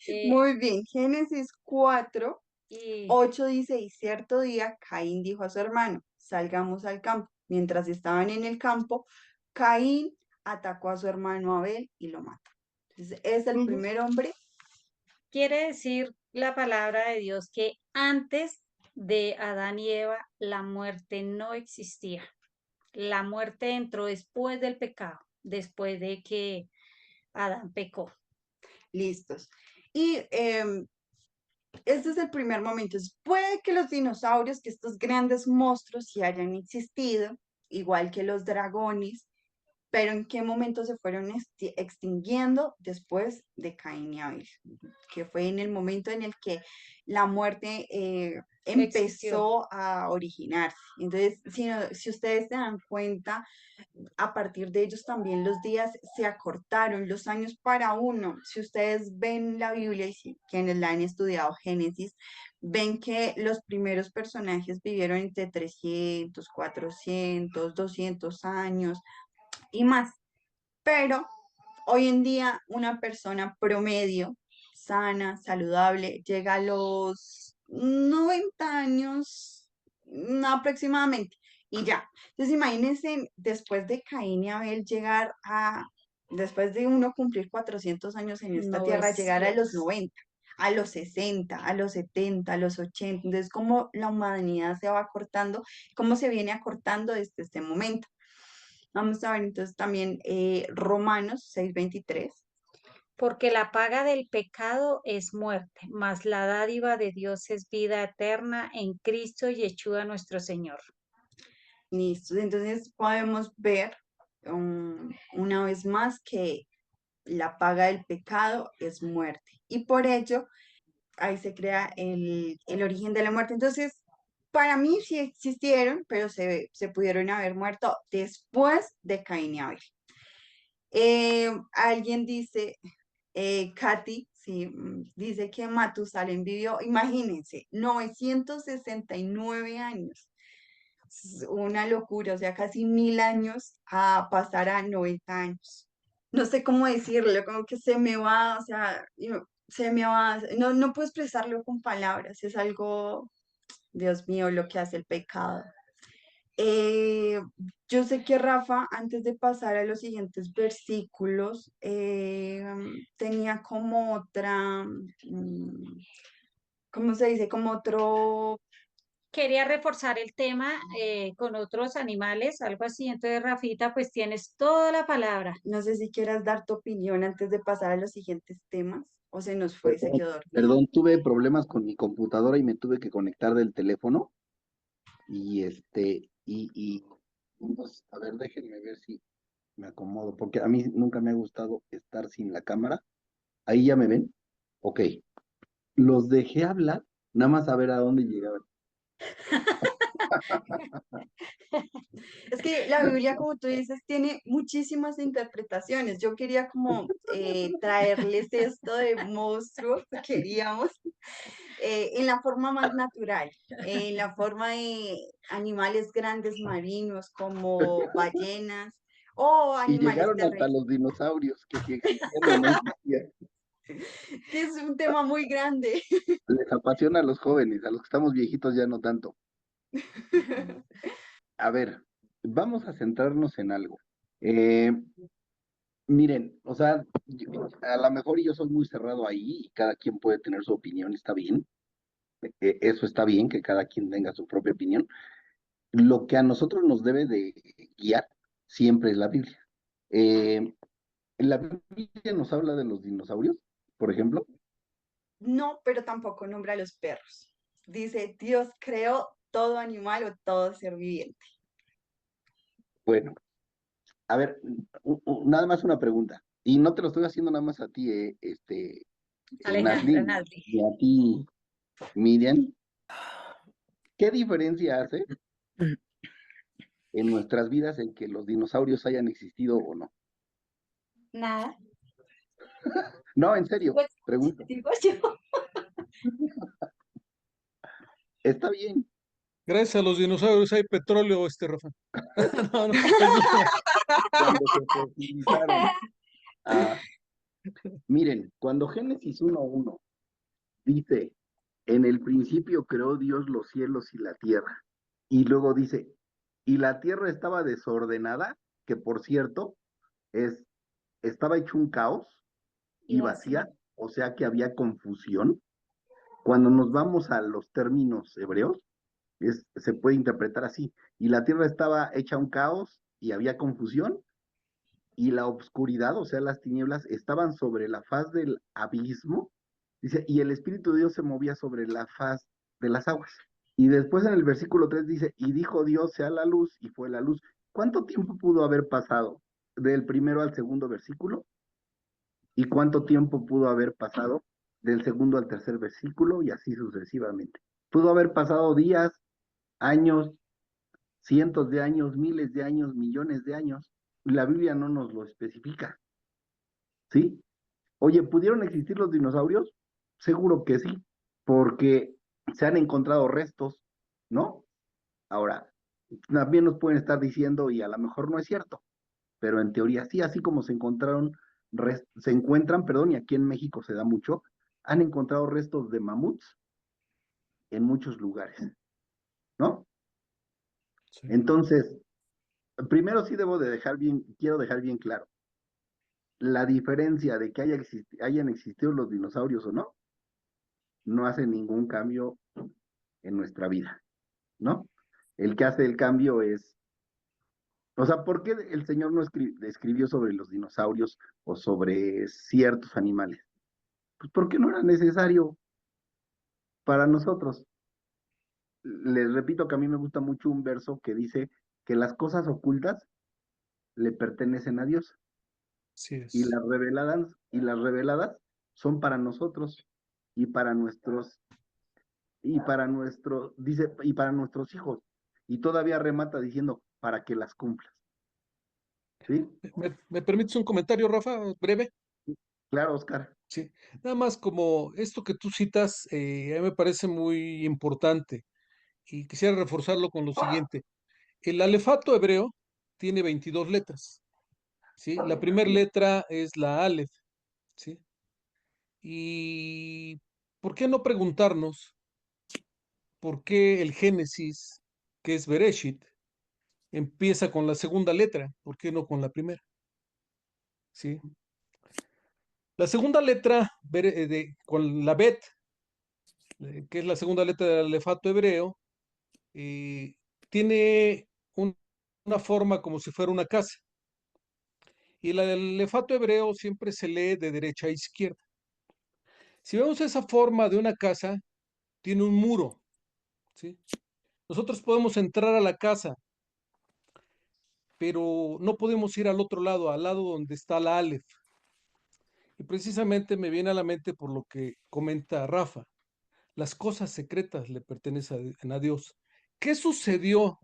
Sí. Muy bien, Génesis 4, Y 8 dice, y cierto día Caín dijo a su hermano, salgamos al campo. Mientras estaban en el campo, Caín atacó a su hermano Abel y lo mató. Entonces, es el primer hombre. Quiere decir la palabra de Dios que antes de Adán y Eva la muerte no existía. La muerte entró después del pecado, después de que Adán pecó. Listos. Y este es el primer momento. Puede que los dinosaurios, que estos grandes monstruos, sí hayan existido, igual que los dragones, pero ¿en qué momento se fueron extinguiendo? Después de Caín y Abel, que fue en el momento en el que la muerte empezó a originarse. Entonces, si ustedes se dan cuenta, a partir de ellos también los días se acortaron, los años para uno. Si ustedes ven la Biblia y si quienes la han estudiado, Génesis, ven que los primeros personajes vivieron entre 300, 400, 200 años y más. Pero hoy en día una persona promedio, sana, saludable, llega a los 90 años aproximadamente y ya. Entonces imagínense después de Caín y Abel llegar después de uno cumplir 400 años en esta tierra, llegar a los 90, a los 60, a los 70, a los 80. Entonces como la humanidad se va acortando, cómo se viene acortando desde este momento. Vamos a ver entonces también Romanos 6:23. Porque la paga del pecado es muerte, mas la dádiva de Dios es vida eterna en Cristo Yeshua nuestro Señor. Listo. Entonces podemos ver una vez más que la paga del pecado es muerte. Y por ello, ahí se crea el origen de la muerte. Entonces, para mí sí existieron, pero se pudieron haber muerto después de Caín y Abel. Alguien dice, Katy, sí, dice que Matusalén vivió, imagínense, 969 años. Es una locura, o sea, casi 1000 años a pasar a 90 años. No sé cómo decirlo, como que se me va, o sea, se me va, no puedo expresarlo con palabras, es algo, Dios mío, lo que hace el pecado. Eh, yo sé que Rafa, antes de pasar a los siguientes versículos, tenía como otra, ¿cómo se dice? Como otro. Quería reforzar el tema con otros animales, algo así. Entonces, Rafita, pues tienes toda la palabra. No sé si quieras dar tu opinión antes de pasar a los siguientes temas, o se nos fue, se quedó dormido. Perdón, tuve problemas con mi computadora y me tuve que conectar del teléfono. Y entonces, a ver, déjenme ver si me acomodo, porque a mí nunca me ha gustado estar sin la cámara. Ahí ya me ven. Ok. Los dejé hablar, nada más a ver a dónde llegaban. Es que la Biblia, como tú dices, tiene muchísimas interpretaciones. Yo quería como traerles esto de monstruos, queríamos, en la forma más natural, en la forma de animales grandes marinos como ballenas o Y animales llegaron hasta terrestres, los dinosaurios, que si existían o no existían. que es un tema muy grande. Les apasiona a los jóvenes, a los que estamos viejitos ya no tanto. A ver, vamos a centrarnos en algo. Miren, o sea, a lo mejor yo soy muy cerrado ahí y cada quien puede tener su opinión, está bien. Eso está bien, que cada quien tenga su propia opinión. Lo que a nosotros nos debe de guiar siempre es la Biblia. La Biblia nos habla de los dinosaurios, por ejemplo. No, pero tampoco nombra a los perros. Dice, Dios creó todo animal o todo ser viviente. Bueno, a ver, nada más una pregunta. Y no te lo estoy haciendo nada más a ti, Alejandra Naslin, Nasli. y a ti, Miriam. ¿Qué diferencia hace en nuestras vidas en que los dinosaurios hayan existido o no? Nada. No, en serio, pregunto. Digo yo. Está bien. Gracias a los dinosaurios hay petróleo, Rafa. No, Cuando se fosilizaron. Miren, cuando Génesis 1:1 dice, en el principio creó Dios los cielos y la tierra, y luego dice, y la tierra estaba desordenada, que por cierto, estaba hecho un caos y vacía, o sea que había confusión. Cuando nos vamos a los términos hebreos, se puede interpretar así. Y la tierra estaba hecha un caos y había confusión, y la obscuridad, o sea, las tinieblas, estaban sobre la faz del abismo. Dice, y el Espíritu de Dios se movía sobre la faz de las aguas. Y después en el versículo 3 dice, y dijo Dios, sea la luz, y fue la luz. ¿Cuánto tiempo pudo haber pasado del primero al segundo versículo? ¿Y cuánto tiempo pudo haber pasado del segundo al tercer versículo? Y así sucesivamente. Pudo haber pasado días, años, cientos de años, miles de años, millones de años. La Biblia no nos lo especifica, ¿sí? Oye, ¿pudieron existir los dinosaurios? Seguro que sí, porque se han encontrado restos, ¿no? Ahora, también nos pueden estar diciendo, y a lo mejor no es cierto, pero en teoría sí, así como se encuentran, perdón, y aquí en México se da mucho, han encontrado restos de mamuts en muchos lugares, ¿no? Sí. Entonces, primero sí quiero dejar bien claro, la diferencia de que hayan existido los dinosaurios o no hace ningún cambio en nuestra vida, ¿no? El que hace el cambio es, o sea, ¿por qué el Señor no escribió sobre los dinosaurios o sobre ciertos animales? Pues porque no era necesario para nosotros. Les repito que a mí me gusta mucho un verso que dice que las cosas ocultas le pertenecen a Dios Así y es. las reveladas son para nosotros y para dice, y para nuestros hijos. Y todavía remata diciendo, para que las cumplas. ¿Sí? ¿Me permites un comentario, Rafa, breve? Claro, Oscar. Sí, nada más como esto que tú citas, a mí me parece muy importante y quisiera reforzarlo con lo siguiente. El alefato hebreo tiene 22 letras, ¿sí? La primera letra es la Aleph, ¿sí? Y ¿por qué no preguntarnos por qué el Génesis, que es Bereshit, empieza con la segunda letra? ¿Por qué no con la primera? ¿Sí? La segunda letra con la Bet, que es la segunda letra del alefato hebreo, eh, tiene una forma como si fuera una casa. Y el alefato hebreo siempre se lee de derecha a izquierda. Si vemos esa forma de una casa, tiene un muro, ¿sí? Nosotros podemos entrar a la casa, pero no podemos ir al lado donde está la Aleph. Y precisamente me viene a la mente por lo que comenta Rafa. Las cosas secretas le pertenecen a Dios. ¿Qué sucedió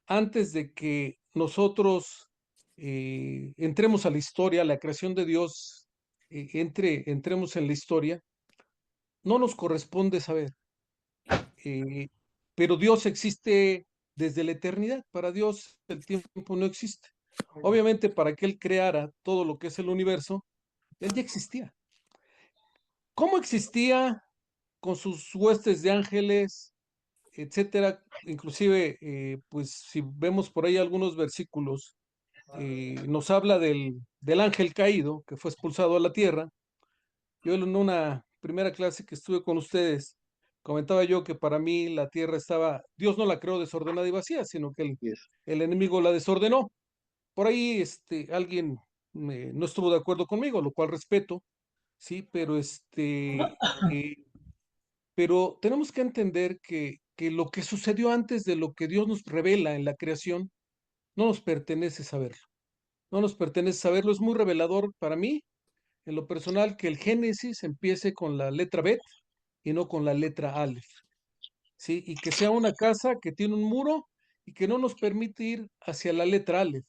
antes de que nosotros entremos a la historia, la creación de Dios, entremos en la historia? No nos corresponde saber, eh, pero Dios existe desde la eternidad. Para Dios el tiempo no existe. Obviamente, para que Él creara todo lo que es el universo, Él ya existía. ¿Cómo existía con sus huestes de ángeles, etcétera? Inclusive, pues si vemos por ahí algunos versículos, nos habla del ángel caído que fue expulsado a la tierra. Yo en una primera clase que estuve con ustedes, comentaba yo que para mí la tierra Dios no la creó desordenada y vacía, sino que el enemigo la desordenó. Por ahí alguien no estuvo de acuerdo conmigo, lo cual respeto, sí, pero tenemos que entender que lo que sucedió antes de lo que Dios nos revela en la creación, no nos pertenece saberlo. No nos pertenece saberlo. Es muy revelador para mí, en lo personal, que el Génesis empiece con la letra Bet y no con la letra Aleph, ¿sí? Y que sea una casa que tiene un muro y que no nos permite ir hacia la letra Aleph.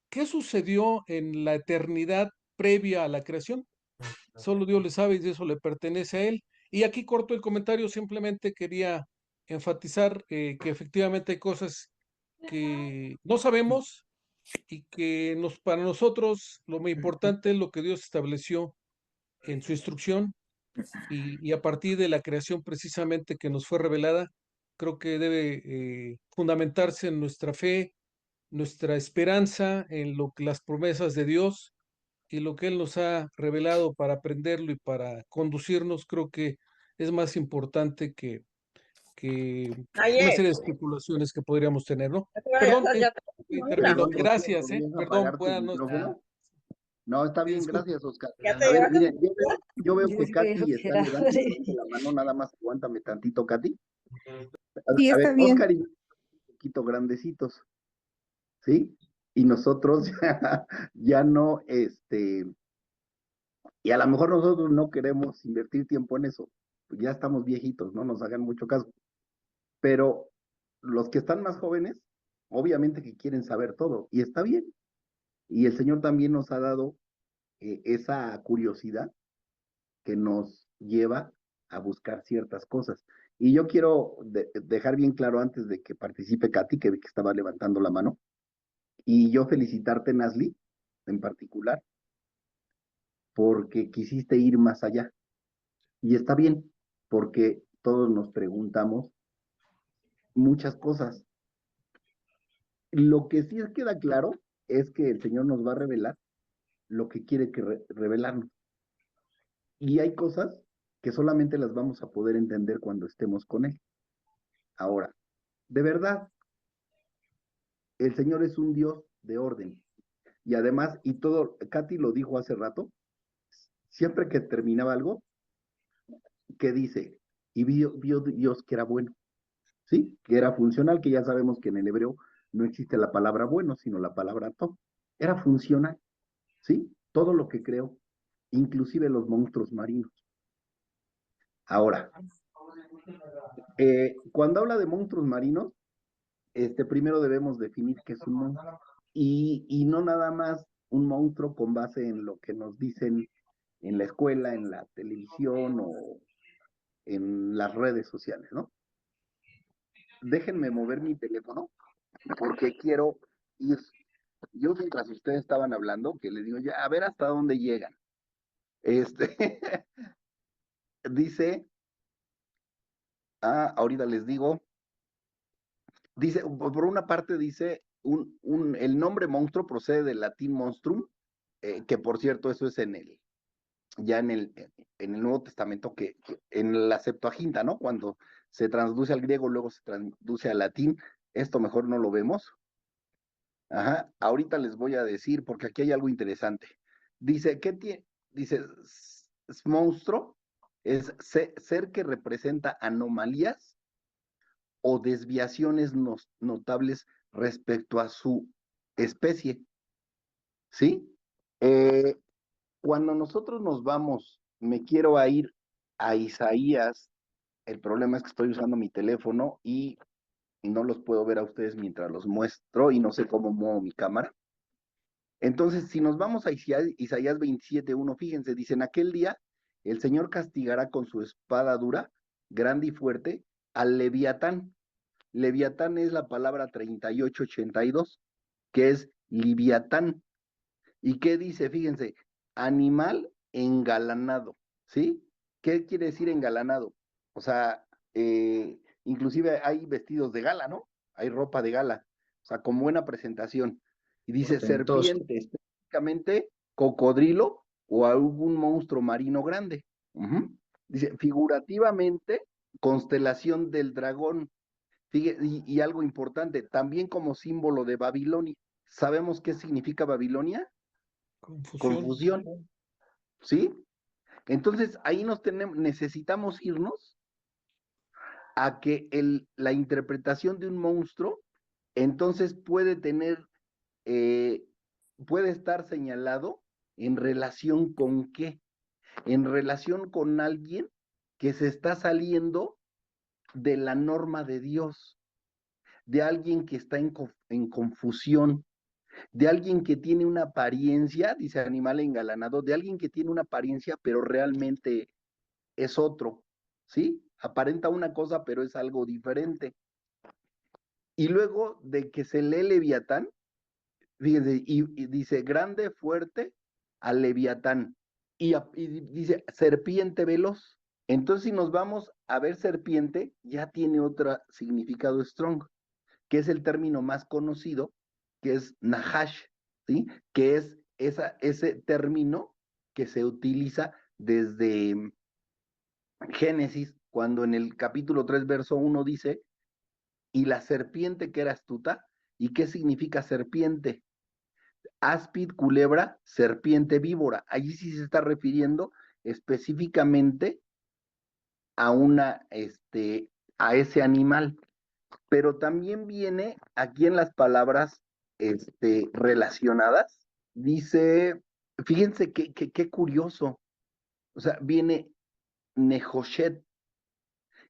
¿Qué sucedió en la eternidad previa a la creación? Solo Dios le sabe y eso le pertenece a Él. Y aquí corto el comentario, simplemente quería enfatizar que efectivamente hay cosas que no sabemos y que para nosotros lo muy importante es lo que Dios estableció en su instrucción y a partir de la creación precisamente que nos fue revelada, creo que debe fundamentarse en nuestra fe nuestra esperanza en las promesas de Dios y lo que Él nos ha revelado para aprenderlo y para conducirnos, creo que es más importante que una Ayer, serie de especulaciones que podríamos tener, ¿no? ya, Perdón, ya habla. termino. Perdón, Oscar, Gracias, ¿podrías perdón, apagar tu buenas noches. micrófono? No, está bien, Disculpe. gracias, Oscar. ¿Ya te A ver, llevaste miren, tu yo veo Yo que espero Katy está que levante y ahora. levante la mano, nada más aguántame tantito, Katy. Sí, A está ver, bien. Oscar y yo un poquito grandecitos, ¿sí? Y nosotros ya no, y a lo mejor nosotros no queremos invertir tiempo en eso, pues ya estamos viejitos, no nos hagan mucho caso, pero los que están más jóvenes, obviamente que quieren saber todo, y está bien, y el Señor también nos ha dado esa curiosidad que nos lleva a buscar ciertas cosas. Y yo quiero dejar bien claro antes de que participe Katy, que vi que estaba levantando la mano, y yo felicitarte, Nasli, en particular, porque quisiste ir más allá. Y está bien, porque todos nos preguntamos muchas cosas. Lo que sí queda claro es que el Señor nos va a revelar lo que quiere que revelarnos. Y hay cosas que solamente las vamos a poder entender cuando estemos con Él. Ahora, de verdad, el Señor es un Dios de orden. Y además, y todo, Katy lo dijo hace rato, siempre que terminaba algo, ¿qué dice? Y vio Dios que era bueno, ¿sí? Que era funcional, que ya sabemos que en el hebreo no existe la palabra bueno, sino la palabra tov. Era funcional, ¿sí? Todo lo que creó, inclusive los monstruos marinos. Ahora, cuando habla de monstruos marinos, primero debemos definir qué es un monstruo. Y no nada más un monstruo con base en lo que nos dicen en la escuela, en la televisión o en las redes sociales, ¿no? Déjenme mover mi teléfono porque quiero ir. Yo mientras ustedes estaban hablando, que les digo ya, a ver hasta dónde llegan. Dice, ahorita les digo, dice, por una parte dice, el nombre monstruo procede del latín monstrum, que por cierto eso es ya en el Nuevo Testamento, que en la Septuaginta, ¿no? Cuando se traduce al griego, luego se traduce al latín, esto mejor no lo vemos. Ajá, ahorita les voy a decir, porque aquí hay algo interesante. Dice, ¿qué tiene? Dice, monstruo es ser que representa anomalías o desviaciones notables respecto a su especie, ¿sí? Cuando nosotros nos vamos, me quiero ir a Isaías, el problema es que estoy usando mi teléfono y no los puedo ver a ustedes mientras los muestro y no sé cómo muevo mi cámara. Entonces, si nos vamos a Isaías 27:1, fíjense, dice, en aquel día el Señor castigará con su espada dura, grande y fuerte, al Leviatán. Leviatán es la palabra 3882, que es Liviatán. ¿Y qué dice? Fíjense, animal engalanado, ¿sí? ¿Qué quiere decir engalanado? O sea, inclusive hay vestidos de gala, ¿no? Hay ropa de gala, o sea, con buena presentación. Y dice Ostentoso. serpiente, específicamente cocodrilo o algún monstruo marino grande. Dice, figurativamente, constelación del dragón. Y algo importante, también como símbolo de Babilonia. ¿Sabemos qué significa Babilonia? Confusión, ¿sí? Entonces ahí necesitamos irnos a que la interpretación de un monstruo entonces puede puede estar señalado en relación con qué, en relación con alguien que se está saliendo de la norma de Dios, de alguien que está en confusión, de alguien que tiene una apariencia, dice animal engalanado, de alguien que tiene una apariencia, pero realmente es otro, ¿sí? Aparenta una cosa, pero es algo diferente. Y luego de que se lee Leviatán, fíjense, y dice grande, fuerte, al Leviatán. Y dice serpiente veloz. Entonces, si nos vamos a ver serpiente, ya tiene otro significado strong, que es el término más conocido que es Nahash, ¿sí? Que es ese término que se utiliza desde Génesis, cuando en el capítulo 3, verso 1 dice, y la serpiente que era astuta. ¿Y qué significa serpiente? Áspid, culebra, serpiente, víbora. Allí sí se está refiriendo específicamente a a ese animal. Pero también viene aquí en las palabras relacionadas, dice, fíjense qué curioso, o sea, viene Nehoshet,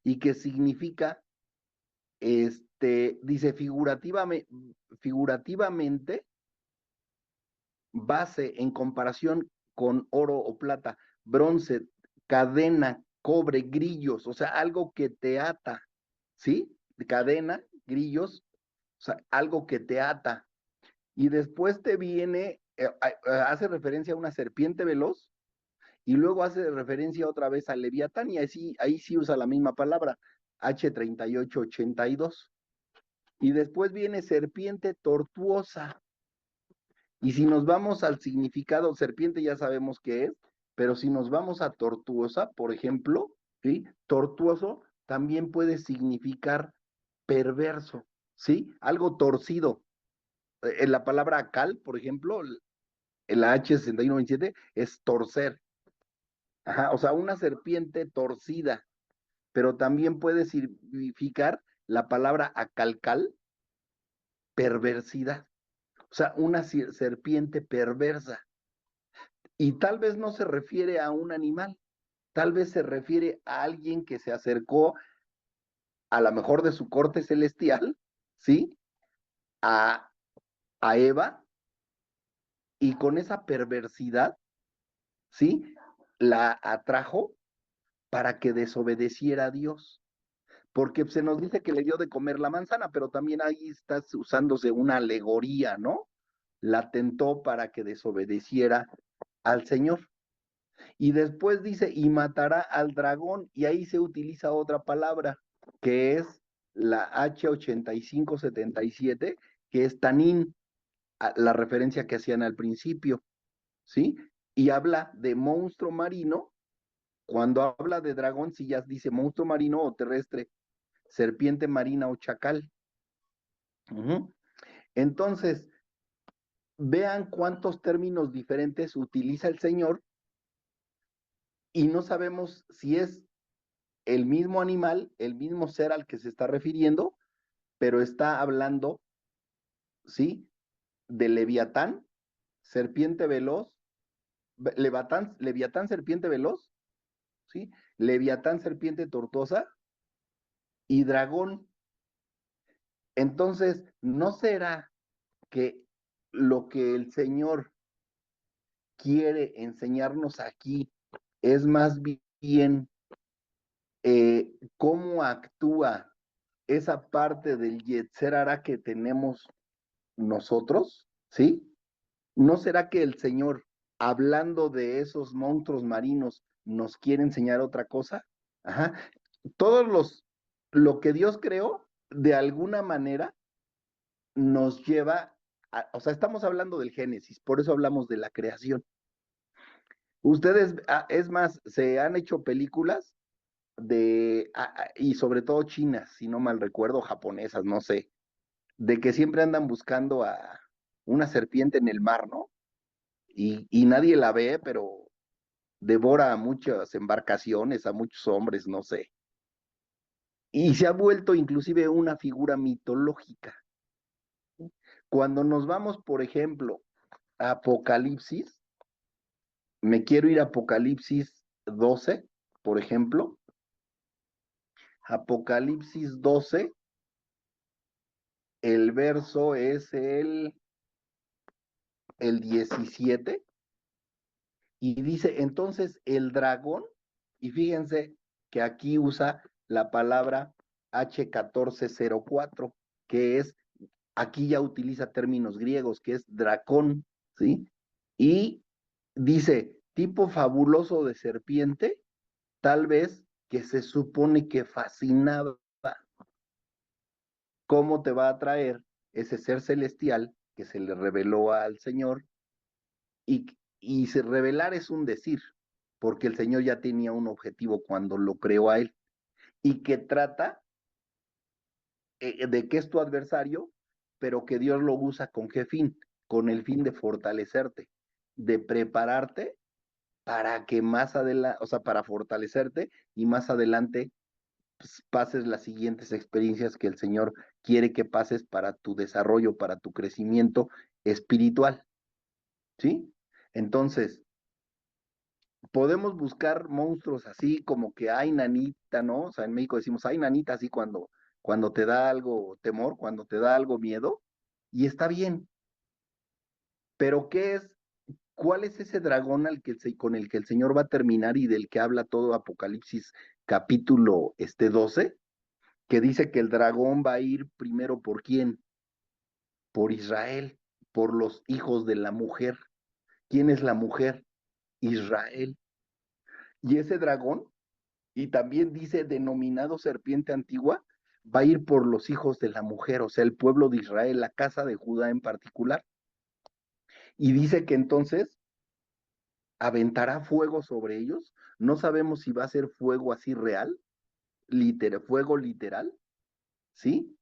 y que significa, dice figurativamente, base en comparación con oro o plata, bronce, cadena, cobre, grillos, o sea, algo que te ata, ¿sí? Cadena, grillos, o sea, algo que te ata. Y después te viene, hace referencia a una serpiente veloz, y luego hace referencia otra vez al Leviatán, y ahí sí usa la misma palabra, H3882. Y después viene serpiente tortuosa. Y si nos vamos al significado, serpiente ya sabemos qué es, pero si nos vamos a tortuosa, por ejemplo, ¿sí? Tortuoso también puede significar perverso, ¿sí? Algo torcido. En la palabra acal, por ejemplo, el H6127 es torcer. Ajá, o sea, una serpiente torcida, pero también puede significar la palabra acalcal, perversidad. O sea, una serpiente perversa. Y tal vez no se refiere a un animal, tal vez se refiere a alguien que se acercó a lo mejor de su corte celestial, ¿sí? A, a Eva, y con esa perversidad, ¿sí? La atrajo para que desobedeciera a Dios. Porque se nos dice que le dio de comer la manzana, pero también ahí está usándose una alegoría, ¿no? La tentó para que desobedeciera al Señor. Y después dice, y matará al dragón, y ahí se utiliza otra palabra, que es la H8577, que es tanín, la referencia que hacían al principio, ¿sí? Y habla de monstruo marino. Cuando habla de dragón, si ya dice monstruo marino o terrestre, serpiente marina o chacal. Entonces, vean cuántos términos diferentes utiliza el Señor, y no sabemos si es el mismo animal, el mismo ser al que se está refiriendo, pero está hablando, ¿sí? De Leviatán, serpiente veloz, Leviatán, serpiente veloz, ¿sí? Leviatán, serpiente tortosa, y dragón. Entonces, ¿no será que lo que el Señor quiere enseñarnos aquí es más bien cómo actúa esa parte del Yetzer Hara que tenemos nosotros? ¿Sí? ¿No será que el Señor, hablando de esos monstruos marinos, nos quiere enseñar otra cosa? Ajá. Lo que Dios creó, de alguna manera, nos lleva o sea, estamos hablando del Génesis, por eso hablamos de la creación. Ustedes, es más, se han hecho películas y sobre todo chinas, si no mal recuerdo, japonesas, no sé, de que siempre andan buscando a una serpiente en el mar, ¿no? Y nadie la ve, pero devora a muchas embarcaciones, a muchos hombres, no sé. Y se ha vuelto inclusive una figura mitológica. Cuando nos vamos, por ejemplo, a Apocalipsis, me quiero ir a Apocalipsis 12, por ejemplo. Apocalipsis 12, el verso es el 17, y dice, entonces el dragón, y fíjense que aquí usa la palabra H1404, que es, aquí ya utiliza términos griegos, que es dracón, ¿sí? Y dice, tipo fabuloso de serpiente, tal vez que se supone que fascinaba. ¿Cómo te va a atraer ese ser celestial que se le reveló al Señor, y se revelar es un decir, porque el Señor ya tenía un objetivo cuando lo creó a él, y que trata de que es tu adversario, pero que Dios lo usa con qué fin, con el fin de fortalecerte, de prepararte para que más adelante, o sea, para fortalecerte y más adelante pues, pases las siguientes experiencias que el Señor quiere que pases para tu desarrollo, para tu crecimiento espiritual, ¿sí? Entonces, podemos buscar monstruos así como que hay nanita, ¿no? O sea, en México decimos, hay nanita, así cuando te da algo temor, cuando te da algo miedo, y está bien, pero ¿cuál es ese dragón con el que el Señor va a terminar y del que habla todo Apocalipsis capítulo 12? Que dice que el dragón va a ir primero ¿por quién? Por Israel, por los hijos de la mujer. ¿Quién es la mujer? Israel. Y ese dragón, y también dice denominado serpiente antigua, va a ir por los hijos de la mujer, o sea, el pueblo de Israel, la casa de Judá en particular. Y dice que entonces aventará fuego sobre ellos. No sabemos si va a ser fuego así real, fuego literal, ¿sí?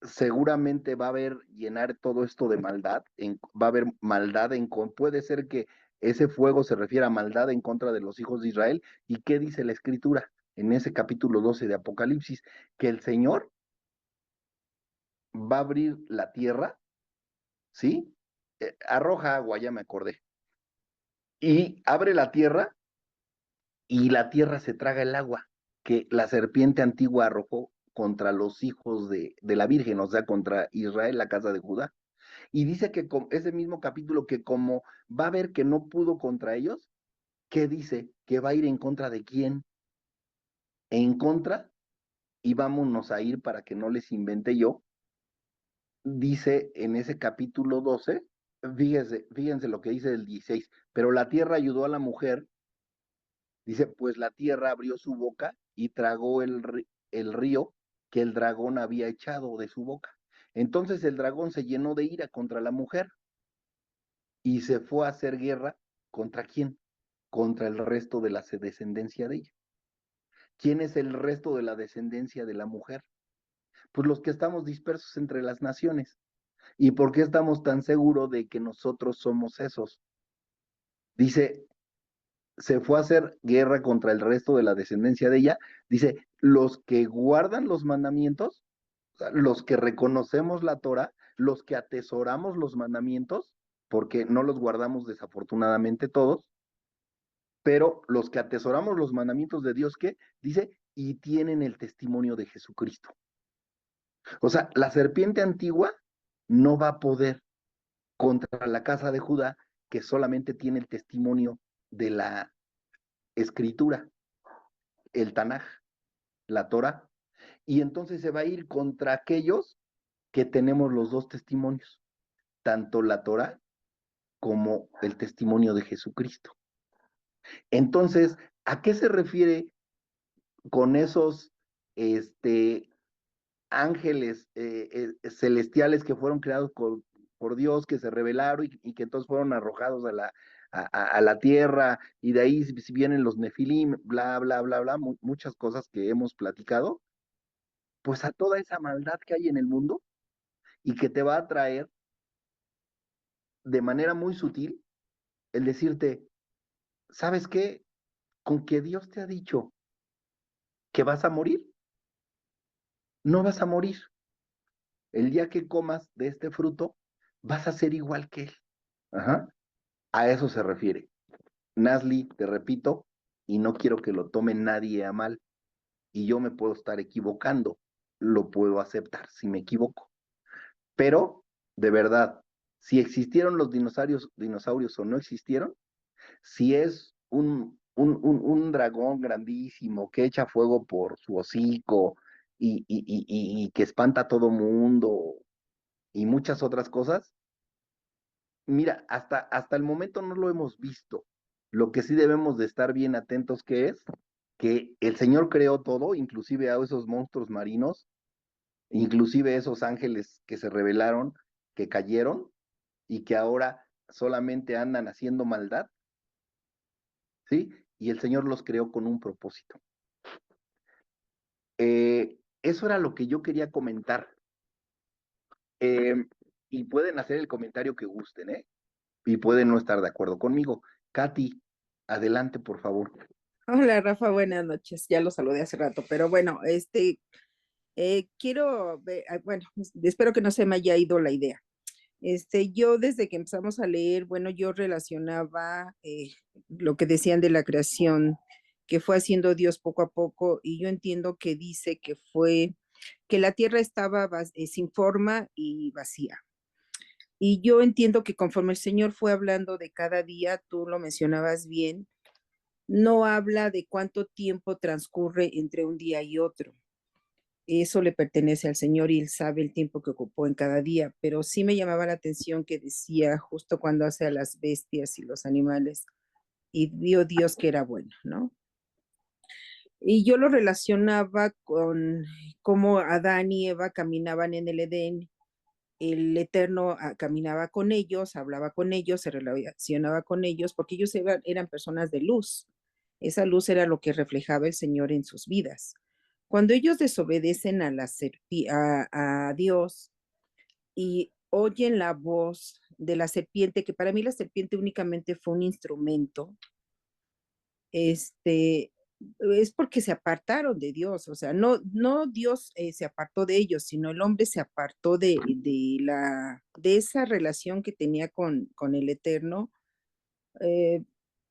Seguramente va a haber llenar todo esto de maldad, va a haber maldad puede ser que ese fuego se refiera a maldad en contra de los hijos de Israel. ¿Y qué dice la Escritura en ese capítulo 12 de Apocalipsis? Que el Señor va a abrir la tierra, ¿sí? Arroja agua, ya me acordé. Y abre la tierra y la tierra se traga el agua que la serpiente antigua arrojó contra los hijos de la Virgen, o sea, contra Israel, la casa de Judá. Y dice que ese mismo capítulo que como va a ver que no pudo contra ellos, ¿qué dice? Que va a ir en contra de quién. En contra, y vámonos a ir para que no les invente yo, dice en ese capítulo 12, fíjense lo que dice el 16, pero la tierra ayudó a la mujer, dice, pues la tierra abrió su boca y tragó el río que el dragón había echado de su boca. Entonces el dragón se llenó de ira contra la mujer y se fue a hacer guerra ¿contra quién? Contra el resto de la descendencia de ella. ¿Quién es el resto de la descendencia de la mujer? Pues los que estamos dispersos entre las naciones. ¿Y por qué estamos tan seguros de que nosotros somos esos? Dice, se fue a hacer guerra contra el resto de la descendencia de ella. Dice, los que guardan los mandamientos, o sea, los que reconocemos la Torah, los que atesoramos los mandamientos, porque no los guardamos desafortunadamente todos, pero los que atesoramos los mandamientos de Dios, ¿qué? Dice, y tienen el testimonio de Jesucristo. O sea, la serpiente antigua no va a poder contra la casa de Judá, que solamente tiene el testimonio de la escritura, el Tanaj, la Torah, y entonces se va a ir contra aquellos que tenemos los dos testimonios, tanto la Torah como el testimonio de Jesucristo. Entonces, ¿a qué se refiere con esos ángeles celestiales que fueron creados por Dios, que se rebelaron y que entonces fueron arrojados a la tierra, y de ahí si vienen los nefilim, bla, bla, bla, bla, muchas cosas que hemos platicado, pues a toda esa maldad que hay en el mundo y que te va a traer de manera muy sutil el decirte, ¿sabes qué? Con que Dios te ha dicho que vas a morir, no vas a morir. El día que comas de este fruto, vas a ser igual que él. Ajá. A eso se refiere. Nasli, te repito, y no quiero que lo tome nadie a mal, y yo me puedo estar equivocando, lo puedo aceptar si me equivoco. Pero, de verdad, si existieron los dinosaurios o no existieron, si es un dragón grandísimo que echa fuego por su hocico y que espanta a todo mundo y muchas otras cosas, mira, hasta el momento no lo hemos visto. Lo que sí debemos de estar bien atentos que es que el Señor creó todo, inclusive a esos monstruos marinos, inclusive esos ángeles que se rebelaron, que cayeron y que ahora solamente andan haciendo maldad, ¿sí? Y el Señor los creó con un propósito. Eso era lo que yo quería comentar. Y pueden hacer el comentario que gusten, ¿eh? Y pueden no estar de acuerdo conmigo. Katy, adelante, por favor. Hola, Rafa, buenas noches. Ya lo saludé hace rato, pero bueno, bueno, espero que no se me haya ido la idea. Yo desde que empezamos a leer, bueno, yo relacionaba lo que decían de la creación, que fue haciendo Dios poco a poco, y yo entiendo que dice que la tierra estaba sin forma y vacía. Y yo entiendo que conforme el Señor fue hablando de cada día, tú lo mencionabas bien, no habla de cuánto tiempo transcurre entre un día y otro. Eso le pertenece al Señor y Él sabe el tiempo que ocupó en cada día, pero sí me llamaba la atención que decía justo cuando hace a las bestias y los animales, y vio Dios que era bueno, ¿no? Y yo lo relacionaba con cómo Adán y Eva caminaban en el Edén, el Eterno caminaba con ellos, hablaba con ellos, se relacionaba con ellos, porque ellos eran personas de luz. Esa luz era lo que reflejaba el Señor en sus vidas. Cuando ellos desobedecen a Dios y oyen la voz de la serpiente, que para mí la serpiente únicamente fue un instrumento, es porque se apartaron de Dios, o sea, no Dios se apartó de ellos, sino el hombre se apartó de esa relación que tenía con el Eterno,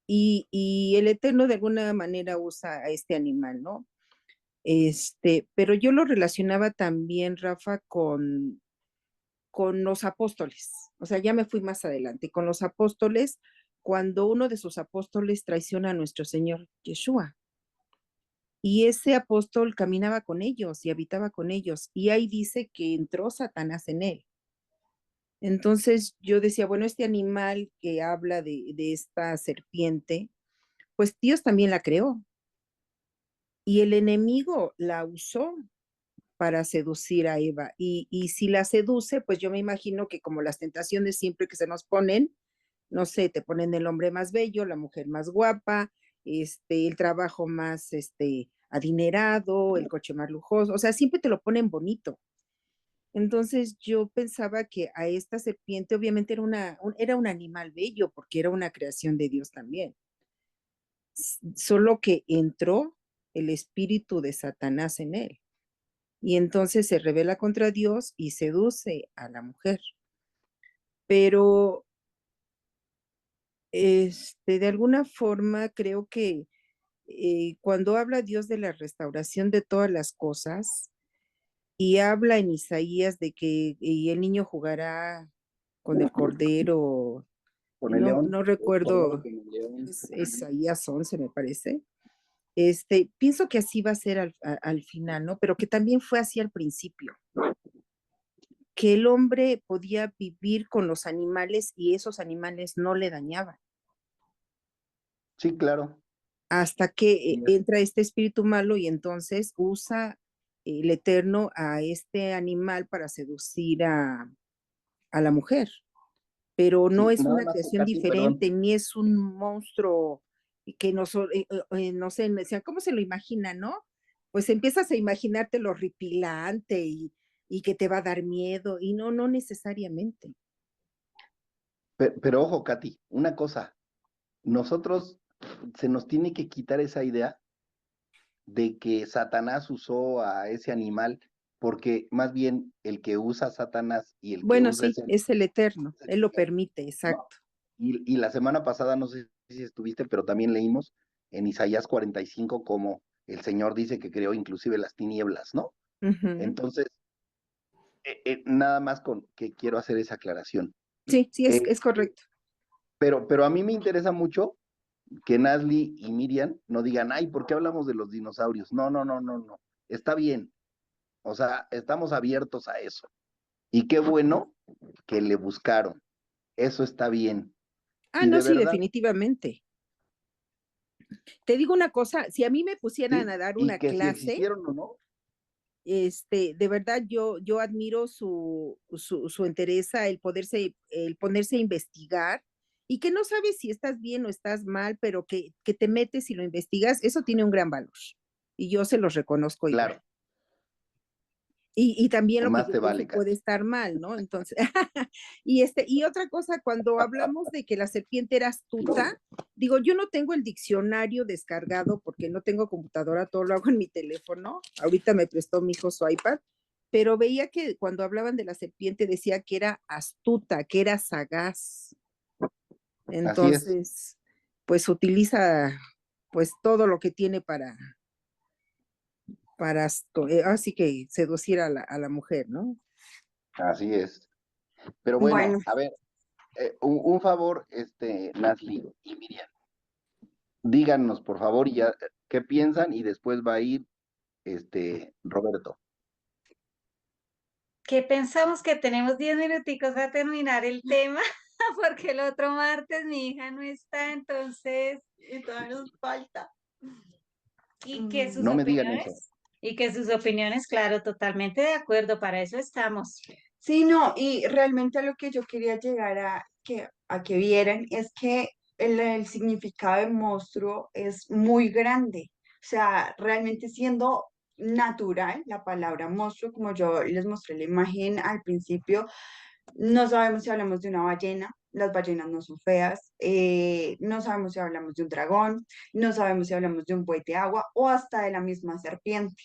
y el Eterno de alguna manera usa a este animal, ¿no? Pero yo lo relacionaba también, Rafa, con los apóstoles, o sea, ya me fui más adelante, con los apóstoles, cuando uno de sus apóstoles traiciona a nuestro Señor Yeshua. Y ese apóstol caminaba con ellos y habitaba con ellos. Y ahí dice que entró Satanás en él. Entonces yo decía, bueno, este animal que habla de esta serpiente, pues Dios también la creó. Y el enemigo la usó para seducir a Eva. Y si la seduce, pues yo me imagino que como las tentaciones siempre que se nos ponen, no sé, te ponen el hombre más bello, la mujer más guapa, el trabajo más adinerado, el coche más lujoso, o sea, siempre te lo ponen bonito. Entonces yo pensaba que a esta serpiente obviamente era un animal bello porque era una creación de Dios también. Solo que entró el espíritu de Satanás en él. Y entonces se rebela contra Dios y seduce a la mujer. Pero de alguna forma creo que cuando habla Dios de la restauración de todas las cosas y habla en Isaías de que y el niño jugará con el cordero, Con el león. no recuerdo, es Isaías 11 me parece. Pienso que así va a ser al final, ¿no? Pero que también fue así al principio, que el hombre podía vivir con los animales y esos animales no le dañaban. Sí, claro. Hasta que entra este espíritu malo y entonces usa el Eterno a este animal para seducir a la mujer. Pero no Sí, es nada una más, creación Katy, diferente, perdón. ni es un monstruo que no sé, me decían, ¿cómo se lo imagina, no? Pues empiezas a imaginarte lo horripilante y que te va a dar miedo, y no necesariamente. Pero ojo, Katy, una cosa, nosotros se nos tiene que quitar esa idea de que Satanás usó a ese animal, porque más bien el que usa a Satanás y el que Bueno, usa sí, ese es el Eterno, Él lo permite, ¿no? exacto. Y la semana pasada, no sé si estuviste, pero también leímos en Isaías 45 como el Señor dice que creó inclusive las tinieblas, ¿no? Ujú. Entonces, nada más con que quiero hacer esa aclaración. Sí, es correcto. Pero a mí me interesa mucho que Nazli y Miriam no digan, ay, ¿por qué hablamos de los dinosaurios? No. Está bien. O sea, estamos abiertos a eso. Y qué bueno que le buscaron. Eso está bien. Ah, Y no, de sí, verdad, definitivamente. Te digo una cosa, si a mí me pusieran sí, a dar y una que si clase, existieron o no, De verdad yo admiro su entereza, el ponerse a investigar y que no sabes si estás bien o estás mal, pero que te metes y lo investigas, eso tiene un gran valor. Y yo se los reconozco igual. Claro, Y también lo que más yo te pienso vale, puede Katy. estar mal, ¿no? Entonces, y otra cosa, cuando hablamos de que la serpiente era astuta, digo, yo no tengo el diccionario descargado porque no tengo computadora, todo lo hago en mi teléfono. Ahorita me prestó mi hijo su iPad, pero veía que cuando hablaban de la serpiente decía que era astuta, que era sagaz. Así es. Entonces, pues utiliza pues todo lo que tiene así que seducir a la mujer, ¿no? Así es. Pero Bueno, bueno, a ver, un favor, Nasli y Miriam, díganos por favor y ya qué piensan y después va a ir Roberto. Que pensamos que tenemos 10 minuticos a terminar el tema, porque el otro martes mi hija no está, entonces, y todavía nos falta. y que sus No me digan eso. opiniones, y que sus opiniones, claro, totalmente de acuerdo, para eso estamos. Sí, no, y realmente lo que yo quería llegar a que vieran es que el significado de monstruo es muy grande. O sea, realmente siendo natural, la palabra monstruo, como yo les mostré la imagen al principio, no sabemos si hablamos de una ballena, las ballenas no son feas, no sabemos si hablamos de un dragón, no sabemos si hablamos de un buey de agua o hasta de la misma serpiente.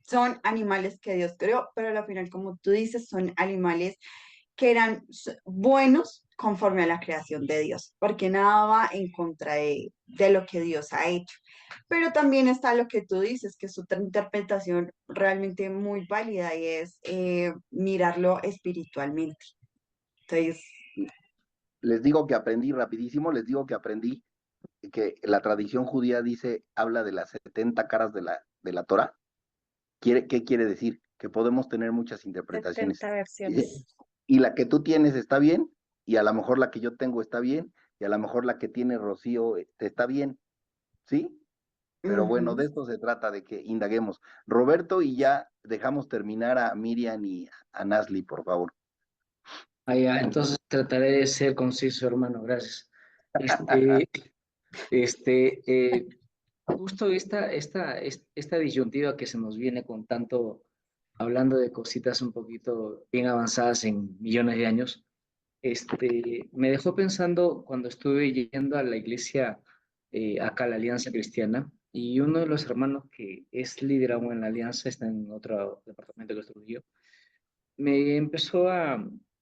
Son animales que Dios creó, pero al final, como tú dices, son animales que eran buenos conforme a la creación de Dios, porque nada va en contra de lo que Dios ha hecho. Pero también está lo que tú dices, que es otra interpretación realmente muy válida y es mirarlo espiritualmente. Entonces, Les digo que aprendí rapidísimo, les digo que aprendí que la tradición judía dice, habla de las 70 caras de la Torah. ¿Qué quiere decir? Que podemos tener muchas interpretaciones. 70 versiones. Y la que tú tienes está bien, y a lo mejor la que yo tengo está bien, y a lo mejor la que tiene Rocío está bien, ¿sí? Pero bueno, de ujú. esto se trata, de que indaguemos. Roberto, y ya dejamos terminar a Miriam y a Nasli, por favor. Ah, ya, entonces trataré de ser conciso, hermano, gracias. Este, este, justo esta disyuntiva que se nos viene con tanto, hablando de cositas un poquito bien avanzadas en millones de años, me dejó pensando cuando estuve yendo a la iglesia, acá a la Alianza Cristiana, y uno de los hermanos que es líder aún en la Alianza, está en otro departamento que estuve yo, me empezó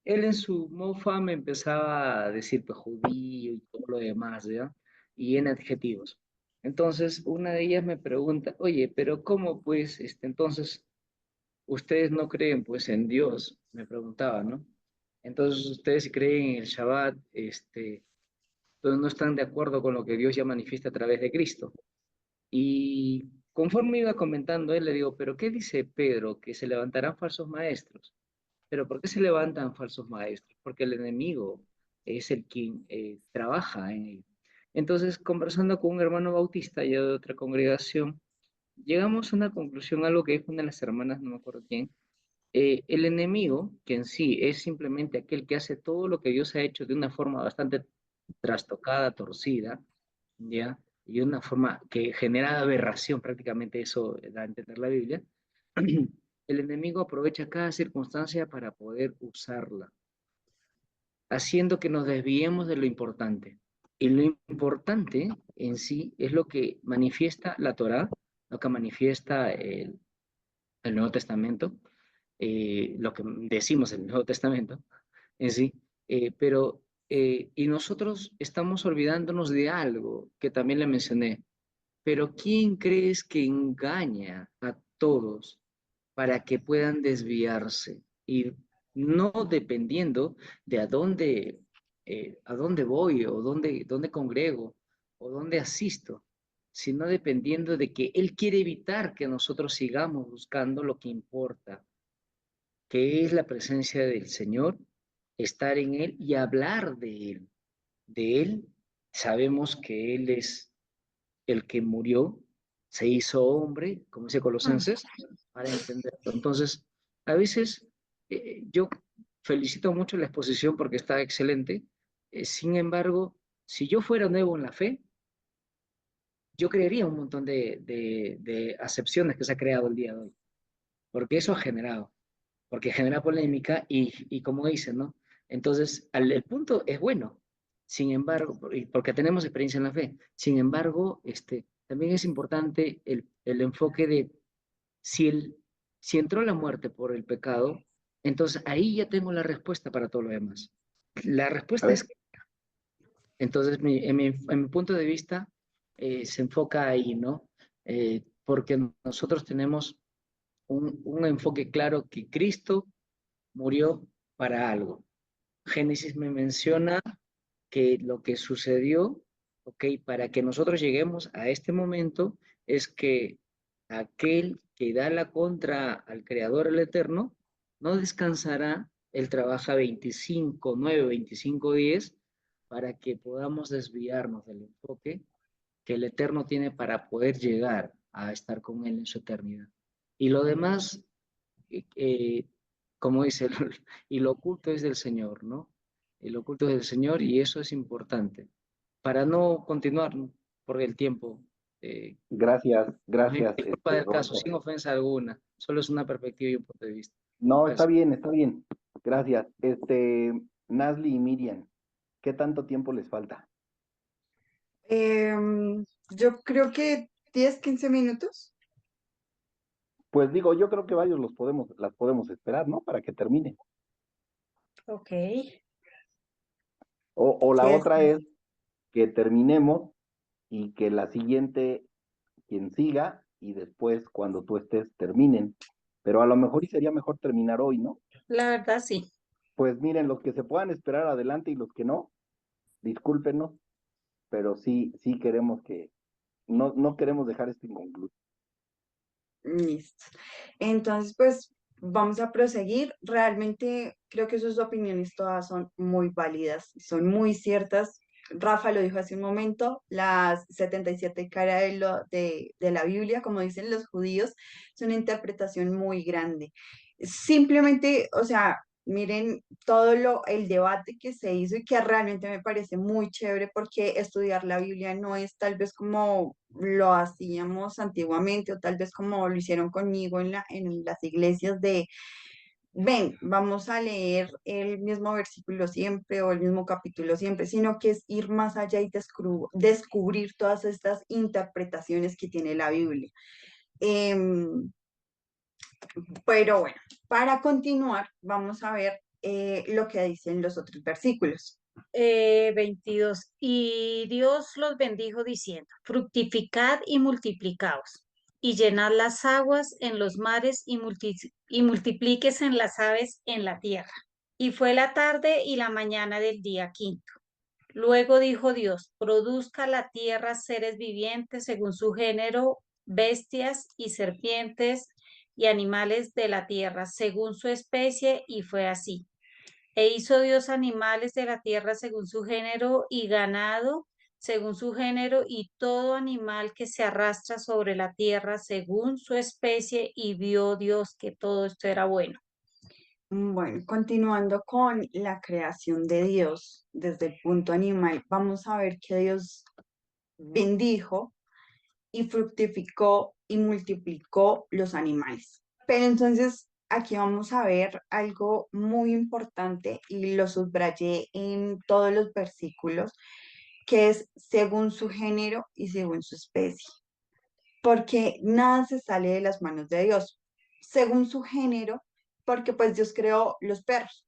él en su mofa me empezaba a decir pues judío y todo lo demás, ¿ya? Y en adjetivos. Entonces, una de ellas me pregunta, oye, pero ¿cómo pues, entonces, ustedes no creen pues en Dios? Me preguntaba, ¿no? Entonces, ustedes si creen en el Shabbat, pues no están de acuerdo con lo que Dios ya manifiesta a través de Cristo. Y conforme iba comentando, él le digo, pero ¿qué dice Pedro? Que se levantarán falsos maestros. Pero ¿por qué se levantan falsos maestros? Porque el enemigo es el quien trabaja en ello. Entonces, conversando con un hermano bautista ya de otra congregación, llegamos a una conclusión, algo que dijo una de las hermanas, no me acuerdo quién, el enemigo, que en sí es simplemente aquel que hace todo lo que Dios ha hecho de una forma bastante trastocada, torcida, ¿ya? Y de una forma que genera aberración, prácticamente eso da a entender la Biblia, el enemigo aprovecha cada circunstancia para poder usarla, haciendo que nos desviemos de lo importante. Y lo importante en sí es lo que manifiesta la Torá, lo que manifiesta el Nuevo Testamento, lo que decimos en el Nuevo Testamento en sí, y nosotros estamos olvidándonos de algo que también le mencioné, pero ¿quién crees que engaña a todos para que puedan desviarse? Y no dependiendo de a dónde voy o dónde congrego o dónde asisto, sino dependiendo de que Él quiere evitar que nosotros sigamos buscando lo que importa, que es la presencia del Señor, estar en Él y hablar de Él. De Él sabemos que Él es el que murió, se hizo hombre, como dice Colosenses, para entenderlo. Entonces, a veces yo felicito mucho la exposición porque está excelente. Sin embargo, si yo fuera nuevo en la fe, yo creería un montón de acepciones que se ha creado el día de hoy, porque eso ha generado, porque genera polémica y como dicen, ¿no? Entonces, el punto es bueno, sin embargo, porque tenemos experiencia en la fe, sin embargo, también es importante el enfoque de si, si entró la muerte por el pecado, entonces ahí ya tengo la respuesta para todo lo demás. La A respuesta es ver, que, entonces en mi punto de vista se enfoca ahí, ¿no? Porque nosotros tenemos un enfoque claro que Cristo murió para algo. Génesis me menciona que lo que sucedió, ok, para que nosotros lleguemos a este momento es que aquel que da la contra al Creador, el Eterno, no descansará, él trabaja 25/9, 25/10, para que podamos desviarnos del enfoque que el Eterno tiene para poder llegar a estar con Él en su eternidad. Y lo demás, eh, como dice, y lo oculto es del Señor, ¿no? Y lo oculto es del Señor y eso es importante. Para no continuar, ¿no? Por el tiempo, gracias, no hay gracias, culpa del caso, Roberto. sin ofensa alguna, solo es una perspectiva y un punto de vista. No, está Gracias. bien, está bien. Gracias. Nazli y Miriam, ¿qué tanto tiempo les falta? Yo creo que 10, 15 minutos. Pues digo, yo creo que varios las podemos esperar, ¿no? Para que termine. Ok. O la Sí, otra es que terminemos y que la siguiente, quien siga, y después, cuando tú estés, terminen. Pero a lo mejor y sería mejor terminar hoy, ¿no? La verdad, sí. Pues miren, los que se puedan esperar adelante y los que no, discúlpenos, pero sí queremos no queremos dejar esto inconcluso. listo. Entonces, pues vamos a proseguir. Realmente creo que sus opiniones todas son muy válidas, son muy ciertas. Rafa lo dijo hace un momento, las 77 caras de la Biblia, como dicen los judíos, es una interpretación muy grande. Simplemente, o sea, miren el debate que se hizo y que realmente me parece muy chévere porque estudiar la Biblia no es tal vez como lo hacíamos antiguamente o tal vez como lo hicieron conmigo en las iglesias de, ven, vamos a leer el mismo versículo siempre o el mismo capítulo siempre, sino que es ir más allá y descubrir todas estas interpretaciones que tiene la Biblia. Em, pero bueno, para continuar, vamos a ver lo que dicen los otros versículos. 22. Y Dios los bendijo diciendo, fructificad y multiplicaos, y llenad las aguas en los mares y multiplíquese en las aves en la tierra. Y fue la tarde y la mañana del día quinto. Luego dijo Dios, produzca la tierra seres vivientes según su género, bestias y serpientes y animales de la tierra según su especie, y fue así. E hizo Dios animales de la tierra según su género y ganado según su género y todo animal que se arrastra sobre la tierra según su especie, y vio Dios que todo esto era bueno. Bueno, continuando con la creación de Dios desde el punto animal, vamos a ver que Dios bendijo y fructificó y multiplicó los animales. Pero entonces aquí vamos a ver algo muy importante y lo subrayé en todos los versículos, que es según su género y según su especie, porque nada se sale de las manos de Dios. Según su género, porque pues Dios creó los perros,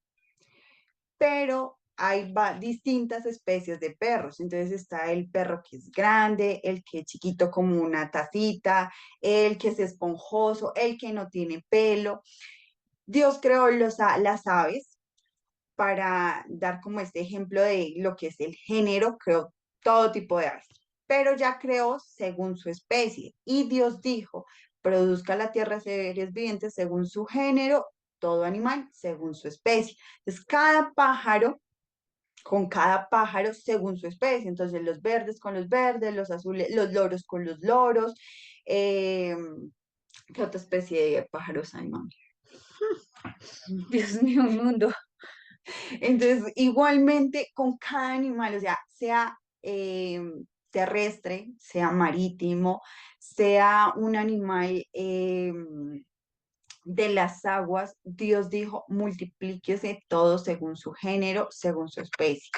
pero hay distintas especies de perros. Entonces está el perro que es grande, el que es chiquito como una tacita, el que es esponjoso, el que no tiene pelo. Dios creó las aves para dar como este ejemplo de lo que es el género, creó todo tipo de aves, pero ya creó según su especie. Y Dios dijo, produzca la tierra seres vivientes según su género, todo animal según su especie. Entonces, cada pájaro con cada pájaro según su especie. Entonces, los verdes con los verdes, los azules, los loros con los loros, eh, ¿Qué otra especie de pájaros hay, mami? Dios mío, un mundo. Entonces, igualmente con cada animal, o sea terrestre, sea marítimo, sea un animal de las aguas, Dios dijo, multiplíquese todo según su género, según su especie.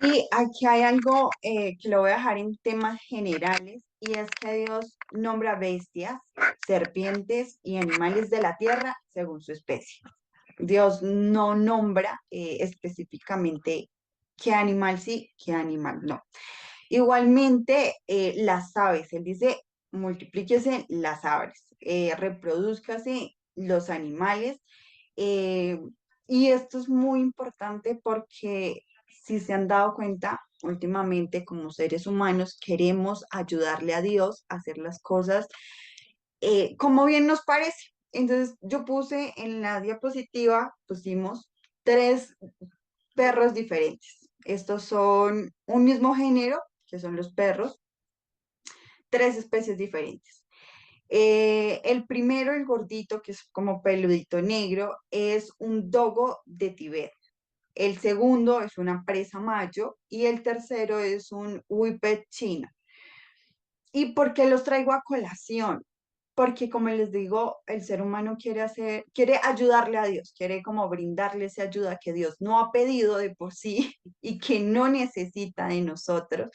Y aquí hay algo que lo voy a dejar en temas generales, y es que Dios nombra bestias, serpientes y animales de la tierra según su especie. Dios no nombra específicamente qué animal sí, qué animal no. Igualmente, las aves, él dice, multiplíquese las aves, reproduzcase los animales, eh, y esto es muy importante porque si se han dado cuenta, últimamente como seres humanos queremos ayudarle a Dios a hacer las cosas como bien nos parece. Entonces yo puse en la diapositiva, pusimos 3 perros diferentes. Estos son un mismo género, que son los perros, 3 especies diferentes. El primero, el gordito, que es como peludito negro, es un dogo de Tibet. El segundo es una presa mayo y el tercero es un huipet chino. ¿Y por qué los traigo a colación? Porque como les digo, el ser humano quiere ayudarle a Dios, quiere como brindarle esa ayuda que Dios no ha pedido de por sí y que no necesita de nosotros.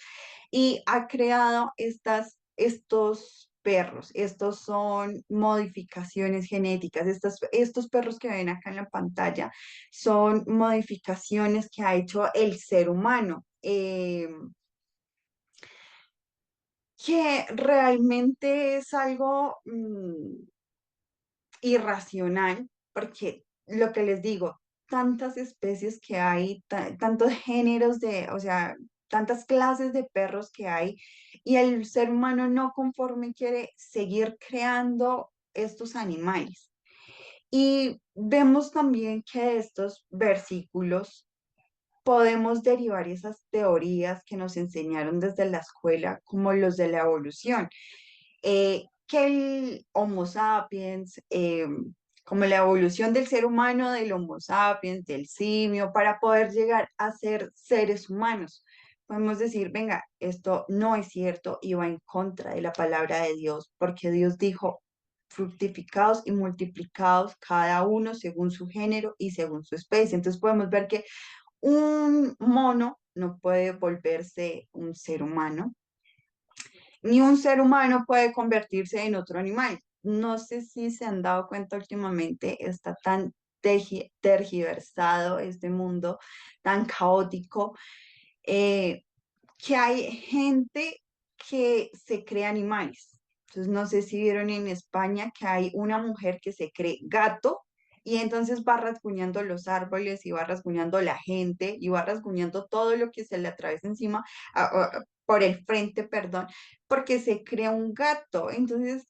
Y ha creado estos perros. Estos son modificaciones genéticas. Estos perros que ven acá en la pantalla son modificaciones que ha hecho el ser humano. Que realmente es algo irracional, porque lo que les digo, tantas especies que hay, tantos géneros o sea, tantas clases de perros que hay, y el ser humano no conforme quiere seguir creando estos animales. Y vemos también que de estos versículos podemos derivar esas teorías que nos enseñaron desde la escuela, como los de la evolución, que el Homo sapiens, como la evolución del ser humano, del Homo sapiens, del simio, para poder llegar a ser seres humanos. Podemos decir, venga, esto no es cierto y va en contra de la palabra de Dios, porque Dios dijo, fructificados y multiplicados cada uno según su género y según su especie. Entonces podemos ver que un mono no puede volverse un ser humano, ni un ser humano puede convertirse en otro animal. No sé si se han dado cuenta últimamente, está tan tergiversado este mundo, tan caótico, eh, que hay gente que se cree animales. Entonces, no sé si vieron en España que hay una mujer que se cree gato y entonces va rasguñando los árboles y va rasguñando la gente y va rasguñando todo lo que se le atraviesa encima, por el frente, perdón, porque se crea un gato. Entonces,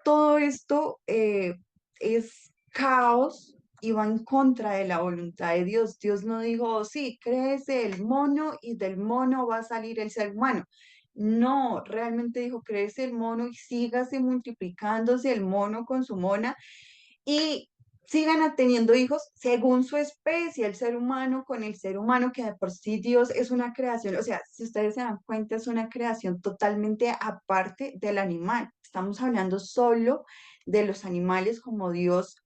todo esto es caos y va en contra de la voluntad de Dios. Dios no dijo, "Oh, sí, créese el mono y del mono va a salir el ser humano". No, realmente dijo, créese el mono y sígase multiplicándose el mono con su mona y sigan teniendo hijos según su especie, el ser humano con el ser humano, que de por sí Dios es una creación, o sea, si ustedes se dan cuenta, es una creación totalmente aparte del animal. Estamos hablando solo de los animales como Dios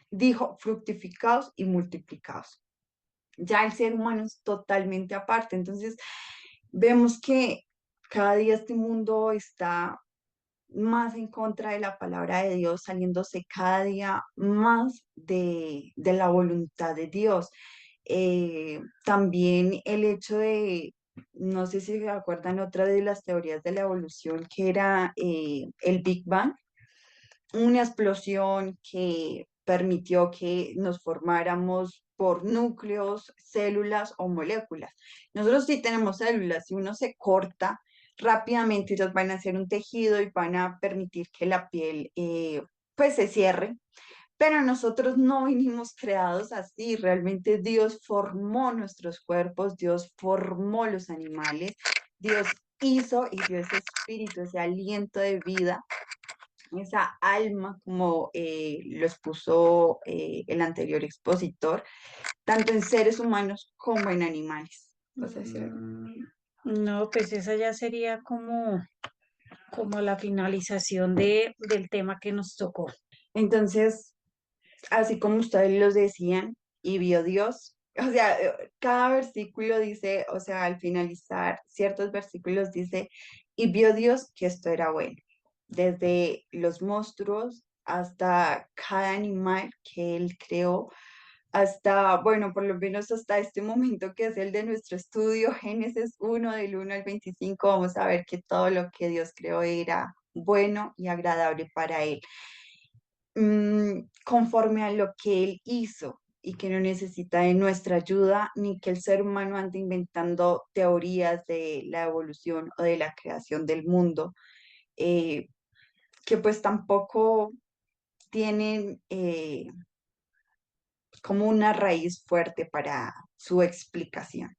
dijo, fructificados y multiplicados. Ya el ser humano es totalmente aparte. Entonces, vemos que cada día este mundo está más en contra de la palabra de Dios, saliéndose cada día más de la voluntad de Dios. También el hecho de, no sé si se acuerdan, otra de las teorías de la evolución, que era el Big Bang, una explosión que permitió que nos formáramos por núcleos, células o moléculas. Nosotros sí tenemos células, si uno se corta rápidamente, ellas van a hacer un tejido y van a permitir que la piel pues se cierre, pero nosotros no vinimos creados así, realmente Dios formó nuestros cuerpos, Dios formó los animales, Dios hizo y dio ese espíritu, ese aliento de vida esa alma, como lo expuso el anterior expositor, tanto en seres humanos como en animales. O sea, No, pues esa ya sería como la finalización del tema que nos tocó. entonces, así como ustedes los decían, y vio Dios, o sea, cada versículo dice, o sea, al finalizar ciertos versículos dice, y vio Dios que esto era bueno, desde los monstruos hasta cada animal que Él creó, hasta, bueno, por lo menos hasta este momento que es el de nuestro estudio, Génesis 1, del 1 al 25, vamos a ver que todo lo que Dios creó era bueno y agradable para Él, conforme a lo que Él hizo y que no necesita de nuestra ayuda, ni que el ser humano ande inventando teorías de la evolución o de la creación del mundo, eh, que pues tampoco tienen como una raíz fuerte para su explicación.